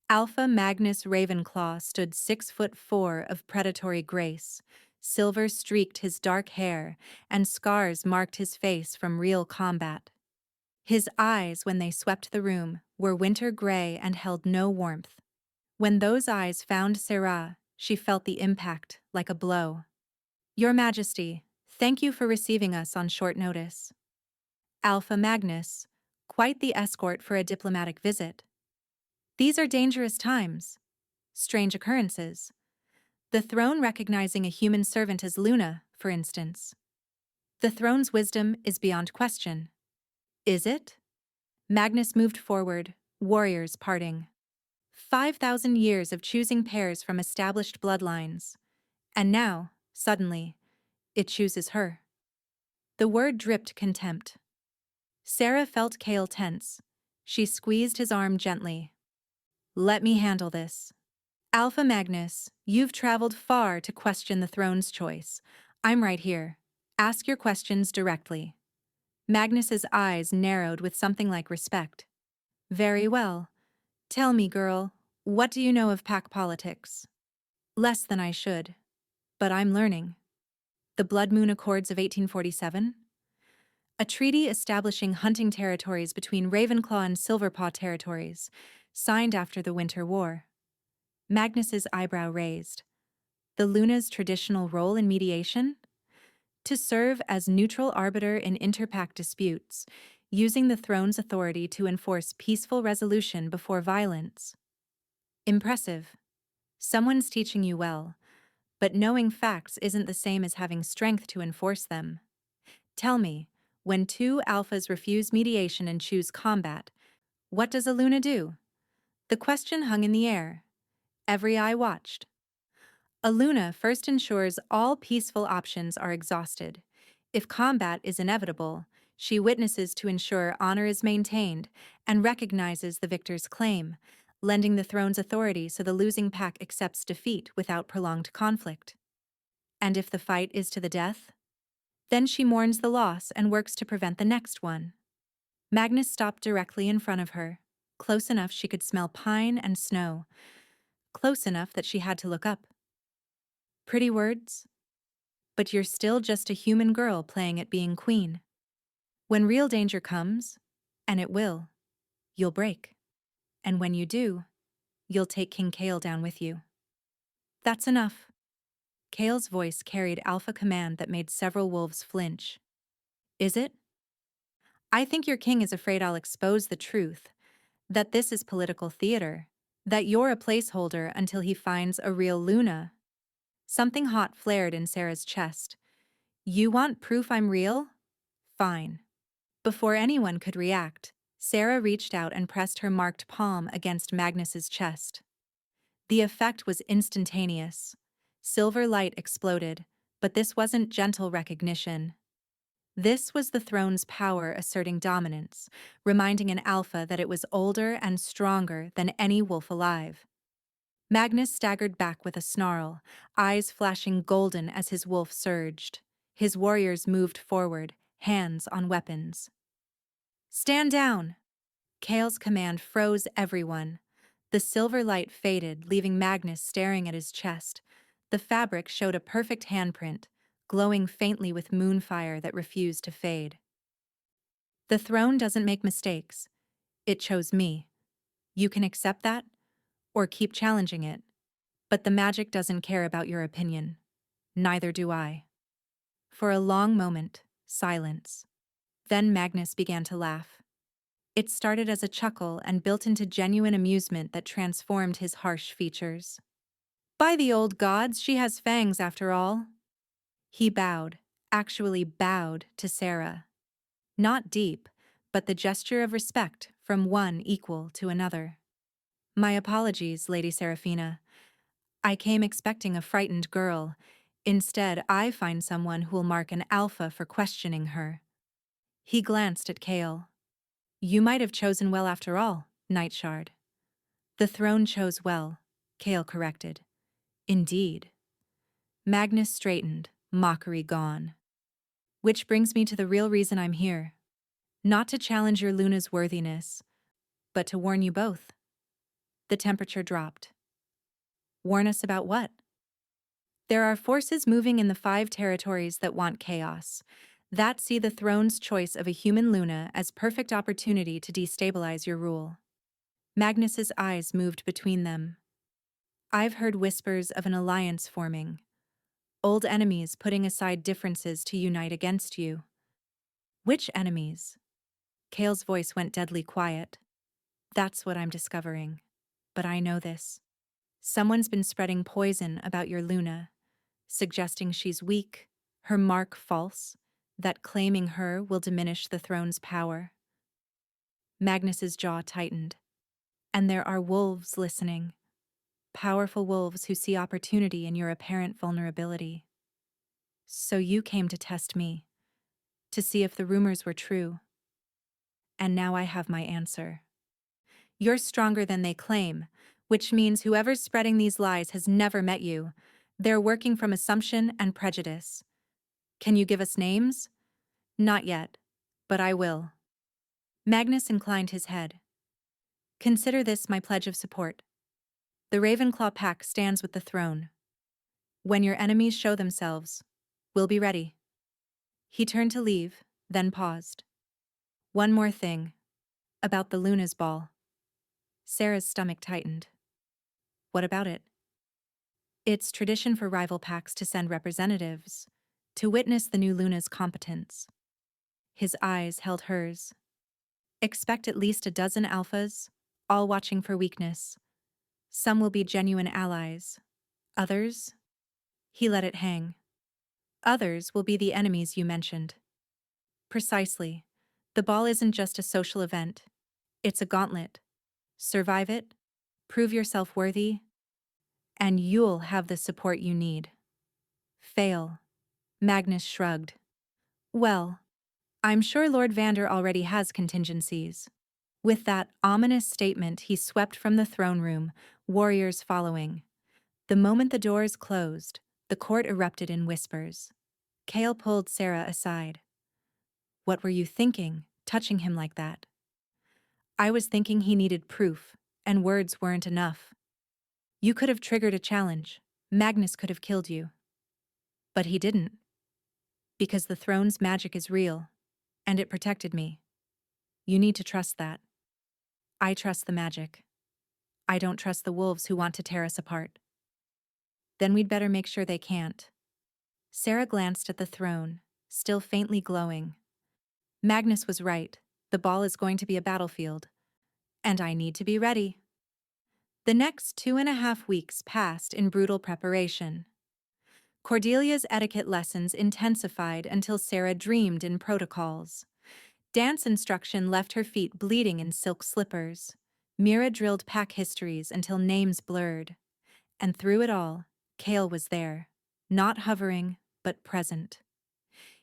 Alpha Magnus Ravenclaw stood 6'4" of predatory grace. Silver streaked his dark hair, and scars marked his face from real combat. His eyes, when they swept the room, were winter gray and held no warmth. When those eyes found Sarah, she felt the impact like a blow. "Your Majesty, thank you for receiving us on short notice." Alpha Magnus, quite the escort for a diplomatic visit. "These are dangerous times. Strange occurrences. The throne recognizing a human servant as Luna, for instance. The throne's wisdom is beyond question." "Is it?" Magnus moved forward, warriors parting. 5,000 years of choosing pairs from established bloodlines. And now, suddenly, it chooses her. The word dripped contempt. Sarah felt Kale tense. She squeezed his arm gently. "Let me handle this." "Alpha Magnus, you've traveled far to question the throne's choice. I'm right here. Ask your questions directly." Magnus's eyes narrowed with something like respect. "Very well. Tell me, girl, what do you know of pack politics?" "Less than I should. But I'm learning." "The Blood Moon Accords of 1847? A treaty establishing hunting territories between Ravenclaw and Silverpaw territories, signed after the Winter War." Magnus's eyebrow raised. "The Luna's traditional role in mediation? To serve as neutral arbiter in interpack disputes, using the throne's authority to enforce peaceful resolution before violence." "Impressive. Someone's teaching you well, but knowing facts isn't the same as having strength to enforce them. Tell me, when two alphas refuse mediation and choose combat, what does a Luna do?" The question hung in the air. Every eye watched. A Luna first ensures all peaceful options are exhausted. If combat is inevitable, she witnesses to ensure honor is maintained and recognizes the victor's claim, lending the throne's authority so the losing pack accepts defeat without prolonged conflict. And if the fight is to the death? Then she mourns the loss and works to prevent the next one. Magnus stopped directly in front of her, close enough she could smell pine and snow, close enough that she had to look up. "Pretty words? But you're still just a human girl playing at being queen. When real danger comes, and it will, you'll break. And when you do, you'll take King Kale down with you." "That's enough." Kale's voice carried alpha command that made several wolves flinch. "Is it? I think your king is afraid I'll expose the truth, that this is political theater, that you're a placeholder until he finds a real Luna." Something hot flared in Sarah's chest. "You want proof I'm real? Fine." Before anyone could react, Sarah reached out and pressed her marked palm against Magnus's chest. The effect was instantaneous. Silver light exploded, but this wasn't gentle recognition. This was the throne's power asserting dominance, reminding an alpha that it was older and stronger than any wolf alive. Magnus staggered back with a snarl, eyes flashing golden as his wolf surged. His warriors moved forward, hands on weapons. "Stand down!" Kale's command froze everyone. The silver light faded, leaving Magnus staring at his chest. The fabric showed a perfect handprint, glowing faintly with moonfire that refused to fade. "The throne doesn't make mistakes. It chose me. You can accept that, or keep challenging it. But the magic doesn't care about your opinion. Neither do I." For a long moment, silence. Then Magnus began to laugh. It started as a chuckle and built into genuine amusement that transformed his harsh features. By the old gods, she has fangs after all. He bowed, actually bowed to Sarah. Not deep, but the gesture of respect from one equal to another. My apologies, Lady Seraphina. I came expecting a frightened girl. Instead, I find someone who'll mark an alpha for questioning her. He glanced at Kale. You might have chosen well after all, Nightshard. The throne chose well, Kale corrected. Indeed. Magnus straightened, mockery gone. Which brings me to the real reason I'm here. Not to challenge your Luna's worthiness, but to warn you both. The temperature dropped. Warn us about what? There are forces moving in the 5 territories that want chaos, that see the throne's choice of a human Luna as perfect opportunity to destabilize your rule. Magnus's eyes moved between them. I've heard whispers of an alliance forming. Old enemies putting aside differences to unite against you. Which enemies? Kale's voice went deadly quiet. That's what I'm discovering. But I know this. Someone's been spreading poison about your Luna, suggesting she's weak, her mark false, that claiming her will diminish the throne's power. Magnus's jaw tightened. And there are wolves listening. Powerful wolves who see opportunity in your apparent vulnerability. So you came to test me, to see if the rumors were true. And now I have my answer. You're stronger than they claim, which means whoever's spreading these lies has never met you. They're working from assumption and prejudice. Can you give us names? Not yet, but I will. Magnus inclined his head. Consider this my pledge of support. The Ravenclaw pack stands with the throne. When your enemies show themselves, we'll be ready. He turned to leave, then paused. One more thing. About the Luna's ball. Sarah's stomach tightened. What about it? It's tradition for rival packs to send representatives, to witness the new Luna's competence. His eyes held hers. Expect at least a dozen alphas, all watching for weakness. Some will be genuine allies. Others? He let it hang. Others will be the enemies you mentioned. Precisely. The ball isn't just a social event. It's a gauntlet. Survive it, prove yourself worthy, and you'll have the support you need. Fail. Magnus shrugged. Well, I'm sure Lord Vander already has contingencies. With that ominous statement, he swept from the throne room, warriors following. The moment the doors closed, the court erupted in whispers. Kale pulled Sarah aside. What were you thinking, touching him like that? I was thinking he needed proof, and words weren't enough. You could have triggered a challenge. Magnus could have killed you. But he didn't. Because the throne's magic is real, and it protected me. You need to trust that. I trust the magic. I don't trust the wolves who want to tear us apart. Then we'd better make sure they can't. Sarah glanced at the throne, still faintly glowing. Magnus was right. The ball is going to be a battlefield. And I need to be ready. The next 2.5 weeks passed in brutal preparation. Cordelia's etiquette lessons intensified until Sarah dreamed in protocols. Dance instruction left her feet bleeding in silk slippers. Mira drilled pack histories until names blurred. And through it all, Kale was there, not hovering, but present.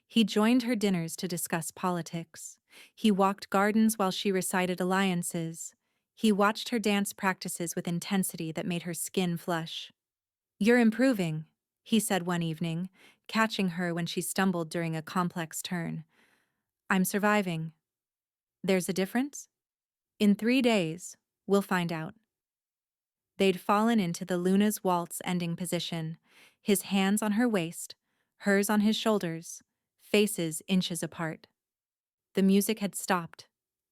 He joined her dinners to discuss politics. He walked gardens while she recited alliances. He watched her dance practices with intensity that made her skin flush. You're improving, he said one evening, catching her when she stumbled during a complex turn. I'm surviving. There's a difference? In 3 days, we'll find out. They'd fallen into the Luna's waltz ending position, his hands on her waist, hers on his shoulders, faces inches apart. The music had stopped,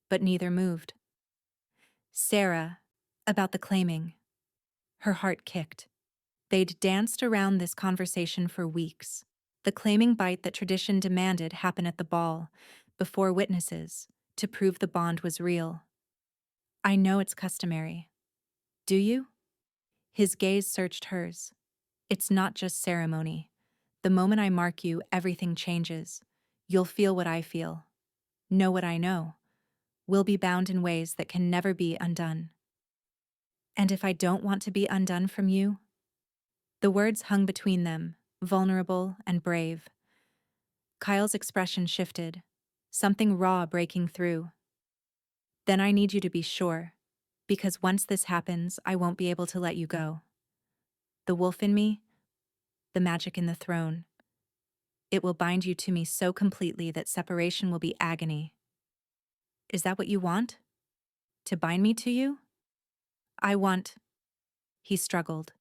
but neither moved. Sarah, about the claiming. Her heart kicked. They'd danced around this conversation for weeks. The claiming bite that tradition demanded happen at the ball, before witnesses, to prove the bond was real. I know it's customary. Do you? His gaze searched hers. It's not just ceremony. The moment I mark you, everything changes. You'll feel what I feel. Know what I know. We'll be bound in ways that can never be undone. And if I don't want to be undone from you? The words hung between them, vulnerable and brave. Kyle's expression shifted, something raw breaking through. Then I need you to be sure, because once this happens, I won't be able to let you go. The wolf in me, the magic in the throne. It will bind you to me so completely that separation will be agony. Is that what you want? To bind me to you? I want, he struggled.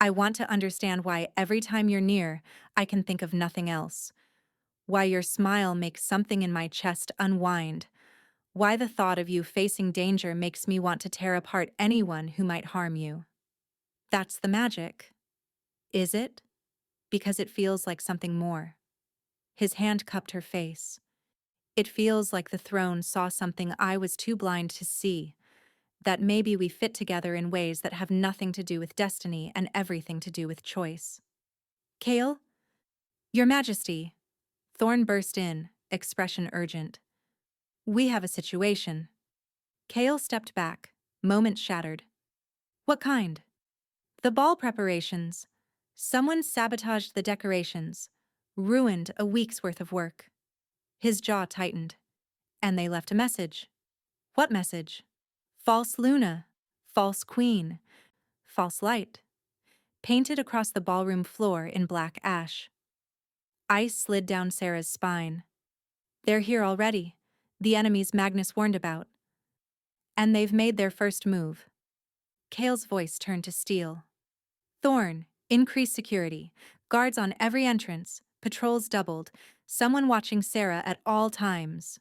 I want to understand why every time you're near, I can think of nothing else. Why your smile makes something in my chest unwind. Why the thought of you facing danger makes me want to tear apart anyone who might harm you. That's the magic. Is it? Because it feels like something more. His hand cupped her face. It feels like the throne saw something I was too blind to see, that maybe we fit together in ways that have nothing to do with destiny and everything to do with choice. Kale? Your Majesty. Thorn burst in, expression urgent. We have a situation. Kale stepped back, moment shattered. What kind? The ball preparations. Someone sabotaged the decorations, ruined a week's worth of work. His jaw tightened. And they left a message. What message? False Luna, false queen, false light. Painted across the ballroom floor in black ash. Ice slid down Sarah's spine. They're here already, the enemies Magnus warned about. And they've made their first move. Kale's voice turned to steel. Thorn, increase security, guards on every entrance, patrols doubled, someone watching Sarah at all times.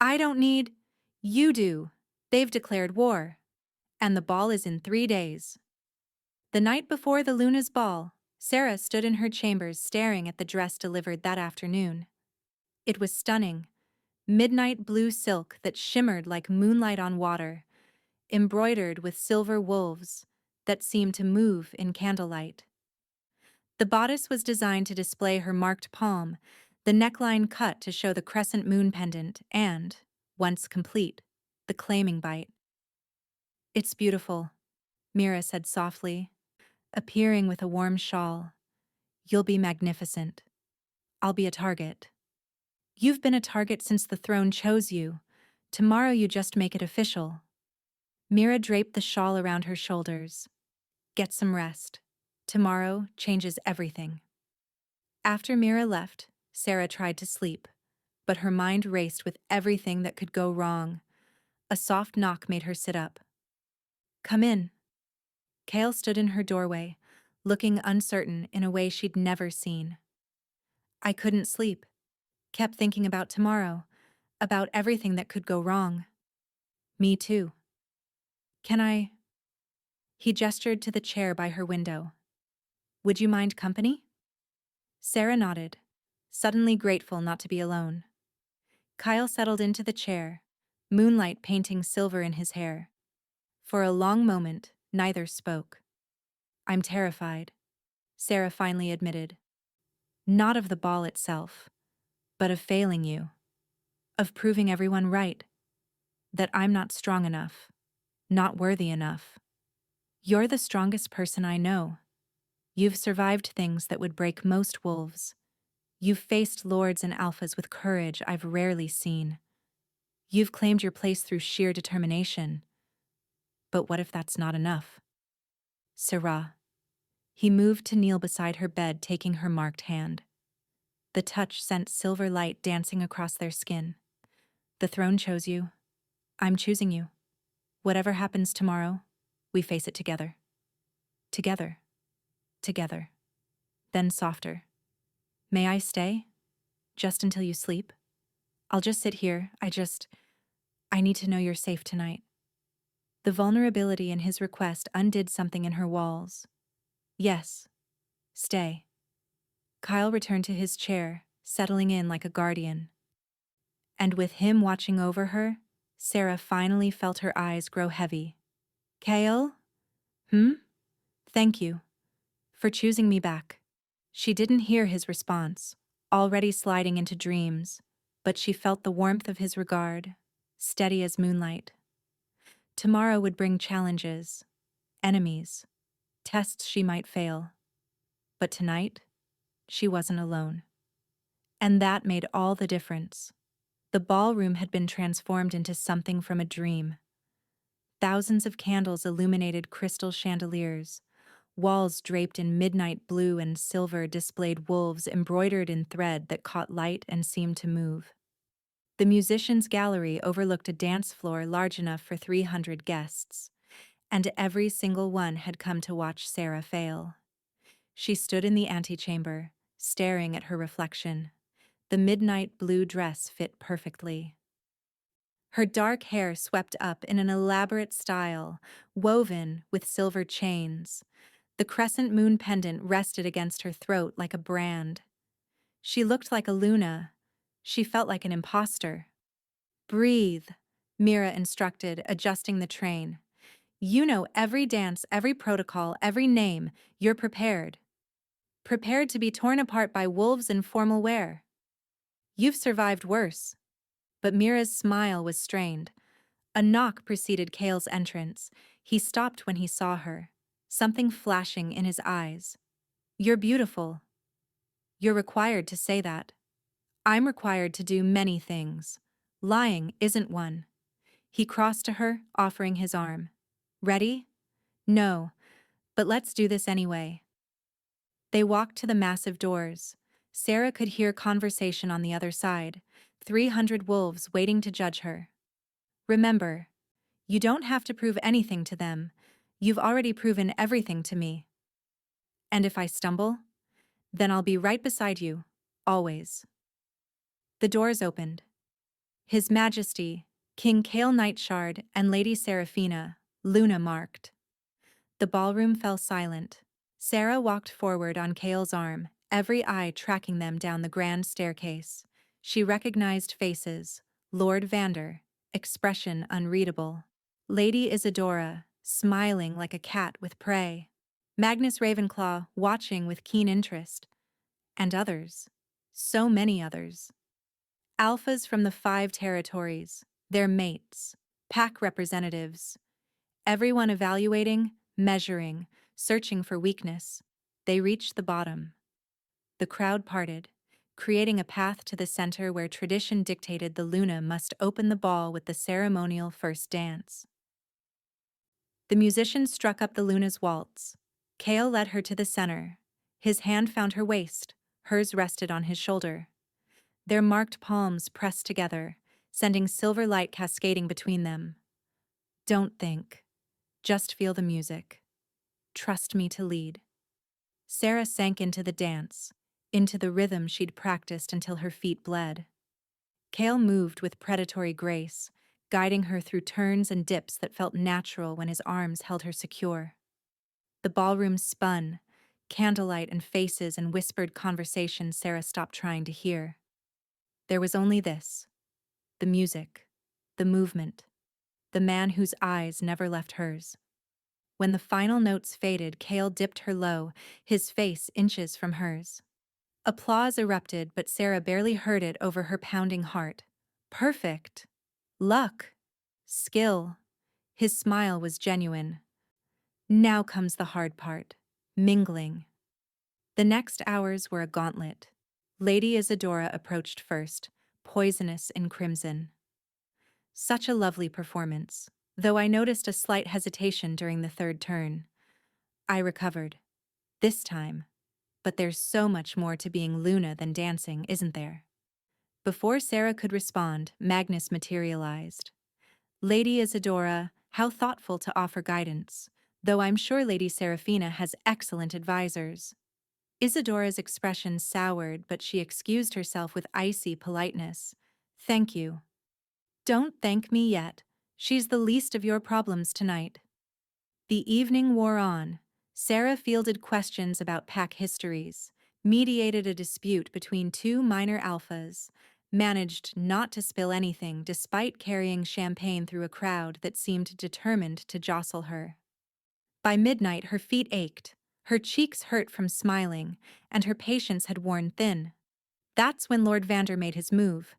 I don't need. You do. They've declared war. And the ball is in 3 days. The night before the Luna's ball, Sarah stood in her chambers staring at the dress delivered that afternoon. It was stunning. Midnight blue silk that shimmered like moonlight on water, embroidered with silver wolves that seemed to move in candlelight. The bodice was designed to display her marked palm, the neckline cut to show the crescent moon pendant and, once complete, the claiming bite. It's beautiful, Mira said softly, appearing with a warm shawl. You'll be magnificent. I'll be a target. You've been a target since the throne chose you. Tomorrow you just make it official. Mira draped the shawl around her shoulders. Get some rest. Tomorrow changes everything. After Mira left, Sarah tried to sleep, but her mind raced with everything that could go wrong. A soft knock made her sit up. Come in. Kale stood in her doorway, looking uncertain in a way she'd never seen. I couldn't sleep. Kept thinking about tomorrow, about everything that could go wrong. Me too. Can I? He gestured to the chair by her window. Would you mind company? Sarah nodded, suddenly grateful not to be alone. Kyle settled into the chair, moonlight painting silver in his hair. For a long moment, neither spoke. I'm terrified, Sarah finally admitted. Not of the ball itself, but of failing you. Of proving everyone right. That I'm not strong enough. Not worthy enough. You're the strongest person I know. You've survived things that would break most wolves. You've faced lords and alphas with courage I've rarely seen. You've claimed your place through sheer determination. But what if that's not enough? Sarah. He moved to kneel beside her bed, taking her marked hand. The touch sent silver light dancing across their skin. The throne chose you. I'm choosing you. Whatever happens tomorrow, we face it together. Together. Together. Then softer. May I stay? Just until you sleep? I'll just sit here. I need to know you're safe tonight. The vulnerability in his request undid something in her walls. Yes. Stay. Kyle returned to his chair, settling in like a guardian. And with him watching over her, Sarah finally felt her eyes grow heavy. Kale? Thank you for choosing me back. She didn't hear his response, already sliding into dreams, but she felt the warmth of his regard, steady as moonlight. Tomorrow would bring challenges, enemies, tests she might fail. But tonight, she wasn't alone. And that made all the difference. The ballroom had been transformed into something from a dream. Thousands of candles illuminated crystal chandeliers. Walls draped in midnight blue and silver displayed wolves embroidered in thread that caught light and seemed to move. The musicians' gallery overlooked a dance floor large enough for 300 guests, and every single one had come to watch Sarah fail. She stood in the antechamber, staring at her reflection. The midnight blue dress fit perfectly. Her dark hair swept up in an elaborate style, woven with silver chains. The crescent moon pendant rested against her throat like a brand. She looked like a Luna. She felt like an imposter. Breathe, Mira instructed, adjusting the train. You know every dance, every protocol, every name. You're prepared. Prepared to be torn apart by wolves in formal wear. You've survived worse. But Mira's smile was strained. A knock preceded Kale's entrance. He stopped when he saw her, something flashing in his eyes. You're beautiful. You're required to say that. I'm required to do many things. Lying isn't one. He crossed to her, offering his arm. Ready? No, but let's do this anyway. They walked to the massive doors. Sarah could hear conversation on the other side, 300 wolves waiting to judge her. Remember, you don't have to prove anything to them. You've already proven everything to me. And if I stumble, then I'll be right beside you, always. The doors opened. His Majesty, King Kale Nightshard and Lady Seraphina, Luna marked. The ballroom fell silent. Sarah walked forward on Kale's arm, every eye tracking them down the grand staircase. She recognized faces. Lord Vander, expression unreadable. Lady Isadora, smiling like a cat with prey. Magnus Ravenclaw, watching with keen interest. And others. So many others. Alphas from the 5 territories, their mates, pack representatives. Everyone evaluating, measuring, searching for weakness. They reached the bottom. The crowd parted, creating a path to the center where tradition dictated the Luna must open the ball with the ceremonial first dance. The musicians struck up the Luna's waltz. Kale led her to the center. His hand found her waist, hers rested on his shoulder. Their marked palms pressed together, sending silver light cascading between them. Don't think. Just feel the music. Trust me to lead. Sarah sank into the dance, into the rhythm she'd practiced until her feet bled. Kale moved with predatory grace, guiding her through turns and dips that felt natural when his arms held her secure. The ballroom spun, candlelight and faces and whispered conversations Sarah stopped trying to hear. There was only this: the music, the movement, the man whose eyes never left hers. When the final notes faded, Kale dipped her low, his face inches from hers. Applause erupted, but Sarah barely heard it over her pounding heart. Perfect. Luck. Skill. His smile was genuine. Now comes the hard part. Mingling. The next hours were a gauntlet. Lady Isadora approached first, poisonous in crimson. Such a lovely performance, though I noticed a slight hesitation during the third turn. I recovered. This time. But there's so much more to being Luna than dancing, isn't there? Before Sarah could respond, Magnus materialized. Lady Isadora, how thoughtful to offer guidance, though I'm sure Lady Seraphina has excellent advisors. Isadora's expression soured, but she excused herself with icy politeness. Thank you. Don't thank me yet. She's the least of your problems tonight. The evening wore on. Sarah fielded questions about pack histories, mediated a dispute between 2 minor alphas, managed not to spill anything despite carrying champagne through a crowd that seemed determined to jostle her. By midnight, her feet ached, her cheeks hurt from smiling, and her patience had worn thin. That's when Lord Vander made his move.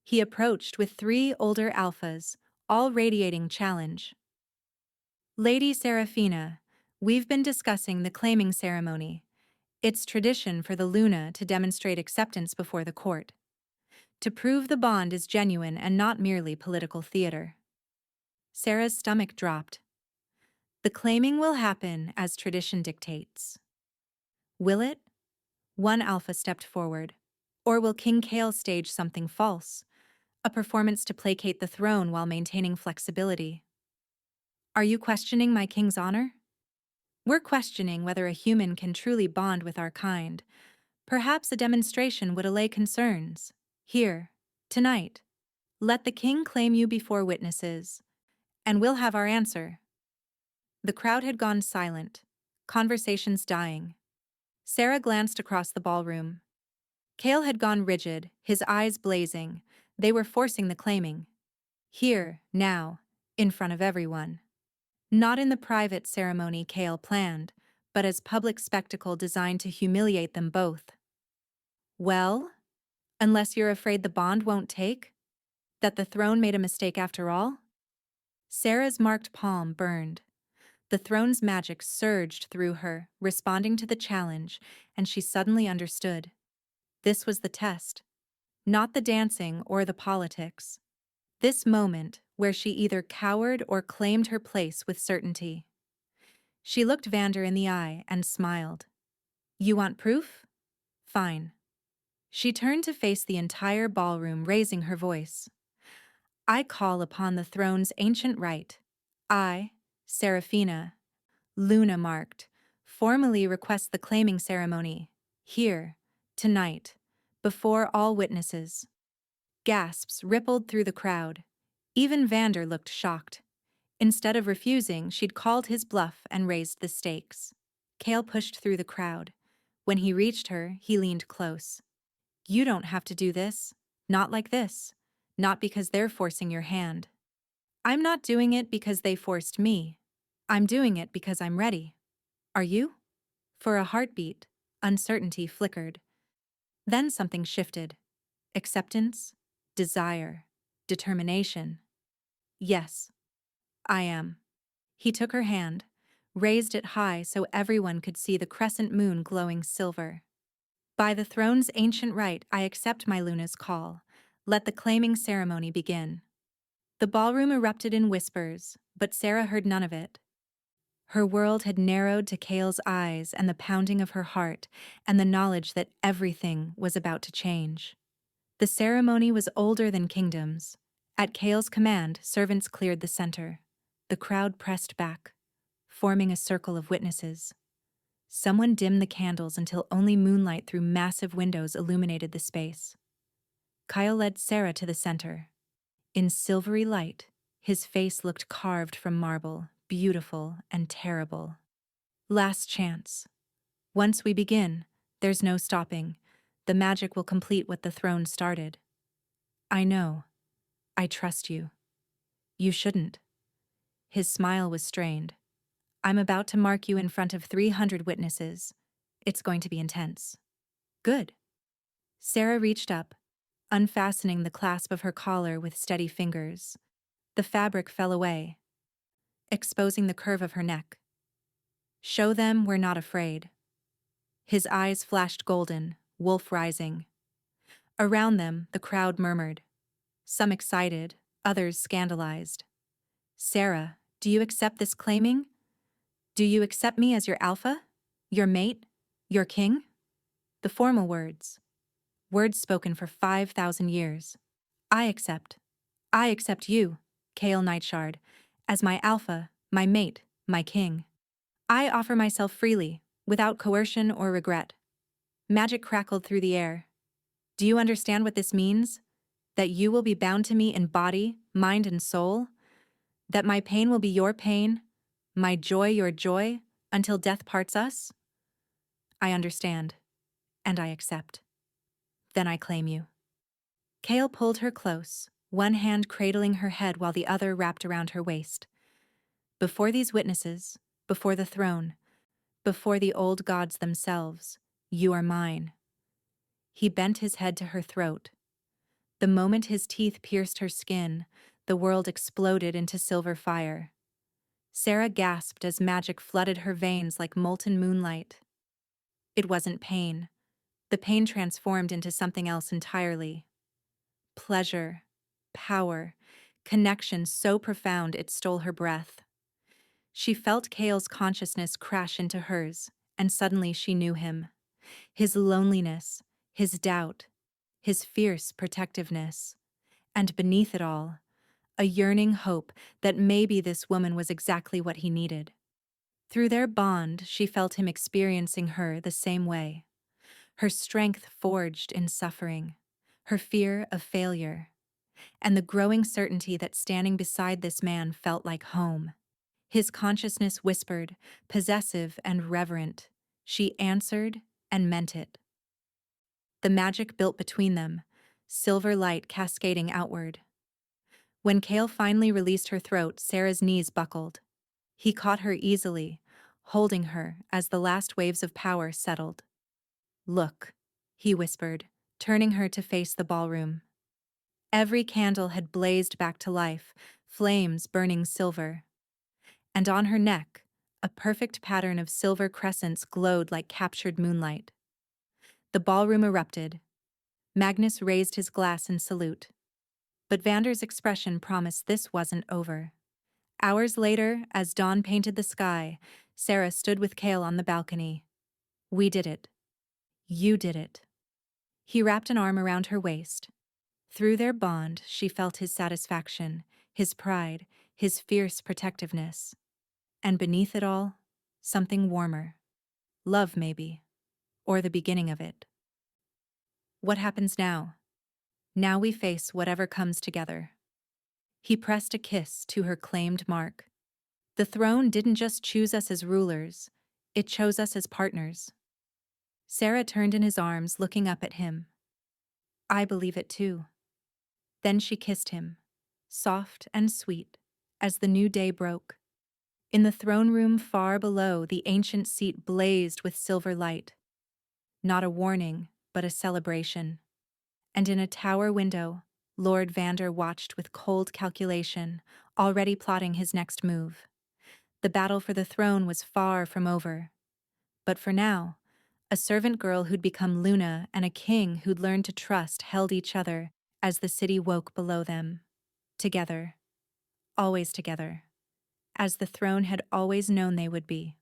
He approached with 3 older alphas, all radiating challenge. Lady Seraphina, we've been discussing the claiming ceremony. It's tradition for the Luna to demonstrate acceptance before the court, to prove the bond is genuine and not merely political theater. Sarah's stomach dropped. The claiming will happen as tradition dictates. Will it? One alpha stepped forward. Or will King Kale stage something false? A performance to placate the throne while maintaining flexibility. Are you questioning my king's honor? We're questioning whether a human can truly bond with our kind. Perhaps a demonstration would allay concerns. Here, tonight. Let the king claim you before witnesses, and we'll have our answer. The crowd had gone silent, conversations dying. Sarah glanced across the ballroom. Kale had gone rigid, his eyes blazing. They were forcing the claiming. Here, now, in front of everyone. Not in the private ceremony Kale planned, but as public spectacle designed to humiliate them both. Well, unless you're afraid the bond won't take? That the throne made a mistake after all? Sarah's marked palm burned. The throne's magic surged through her, responding to the challenge, and she suddenly understood. This was the test. Not the dancing or the politics. This moment where she either cowered or claimed her place with certainty. She looked Vander in the eye and smiled. You want proof? Fine. She turned to face the entire ballroom, raising her voice. I call upon the throne's ancient right. I, Seraphina, Luna marked, formally request the claiming ceremony, here, tonight, before all witnesses. Gasps rippled through the crowd. Even Vander looked shocked. Instead of refusing, she'd called his bluff and raised the stakes. Kale pushed through the crowd. When he reached her, he leaned close. You don't have to do this. Not like this. Not because they're forcing your hand. I'm not doing it because they forced me. I'm doing it because I'm ready. Are you? For a heartbeat, uncertainty flickered. Then something shifted. Acceptance, desire, determination. Yes, I am. He took her hand, raised it high so everyone could see the crescent moon glowing silver. By the throne's ancient right, I accept my Luna's call. Let the claiming ceremony begin. The ballroom erupted in whispers, but Sarah heard none of it. Her world had narrowed to Kale's eyes and the pounding of her heart and the knowledge that everything was about to change. The ceremony was older than kingdoms. At Kale's command, servants cleared the center. The crowd pressed back, forming a circle of witnesses. Someone dimmed the candles until only moonlight through massive windows illuminated the space. Kyle led Sarah to the center. In silvery light, his face looked carved from marble, beautiful and terrible. Last chance. Once we begin, there's no stopping. The magic will complete what the throne started. I know. I trust you. You shouldn't. His smile was strained. I'm about to mark you in front of 300 witnesses. It's going to be intense. Good. Sarah reached up, unfastening the clasp of her collar with steady fingers. The fabric fell away, exposing the curve of her neck. Show them we're not afraid. His eyes flashed golden, wolf rising. Around them, the crowd murmured. Some excited, others scandalized. Sarah, do you accept this claiming? Do you accept me as your alpha? Your mate? Your king? The formal words. Words spoken for 5,000 years. I accept. I accept you, Kale Nightshard, as my alpha, my mate, my king. I offer myself freely, without coercion or regret. Magic crackled through the air. Do you understand what this means? That you will be bound to me in body, mind, and soul? That my pain will be your pain, my joy your joy, until death parts us? I understand, and I accept. Then I claim you. Kale pulled her close, one hand cradling her head while the other wrapped around her waist. Before these witnesses, before the throne, before the old gods themselves, you are mine. He bent his head to her throat. The moment his teeth pierced her skin, the world exploded into silver fire. Sarah gasped as magic flooded her veins like molten moonlight. It wasn't pain. The pain transformed into something else entirely. Pleasure, power, connection so profound it stole her breath. She felt Kale's consciousness crash into hers, and suddenly she knew him. His loneliness, his doubt, his fierce protectiveness. And beneath it all, a yearning hope that maybe this woman was exactly what he needed. Through their bond, she felt him experiencing her the same way. Her strength forged in suffering, her fear of failure, and the growing certainty that standing beside this man felt like home. His consciousness whispered, possessive and reverent. She answered and meant it. The magic built between them, silver light cascading outward. When Kale finally released her throat, Sarah's knees buckled. He caught her easily, holding her as the last waves of power settled. "Look," he whispered, turning her to face the ballroom. Every candle had blazed back to life, flames burning silver. And on her neck, a perfect pattern of silver crescents glowed like captured moonlight. The ballroom erupted. Magnus raised his glass in salute. But Vander's expression promised this wasn't over. Hours later, as dawn painted the sky, Sarah stood with Kale on the balcony. "We did it. You did it." He wrapped an arm around her waist. Through their bond, she felt his satisfaction, his pride, his fierce protectiveness. And beneath it all, something warmer. Love, maybe. Or the beginning of it. What happens now? Now we face whatever comes together. He pressed a kiss to her claimed mark. The throne didn't just choose us as rulers, it chose us as partners. Sarah turned in his arms, looking up at him. "I believe it too." Then she kissed him, soft and sweet, as the new day broke. In the throne room far below, the ancient seat blazed with silver light. Not a warning, but a celebration. And in a tower window, Lord Vander watched with cold calculation, already plotting his next move. The battle for the throne was far from over. But for now, a servant girl who'd become Luna and a king who'd learned to trust held each other as the city woke below them. Together. Always together. As the throne had always known they would be.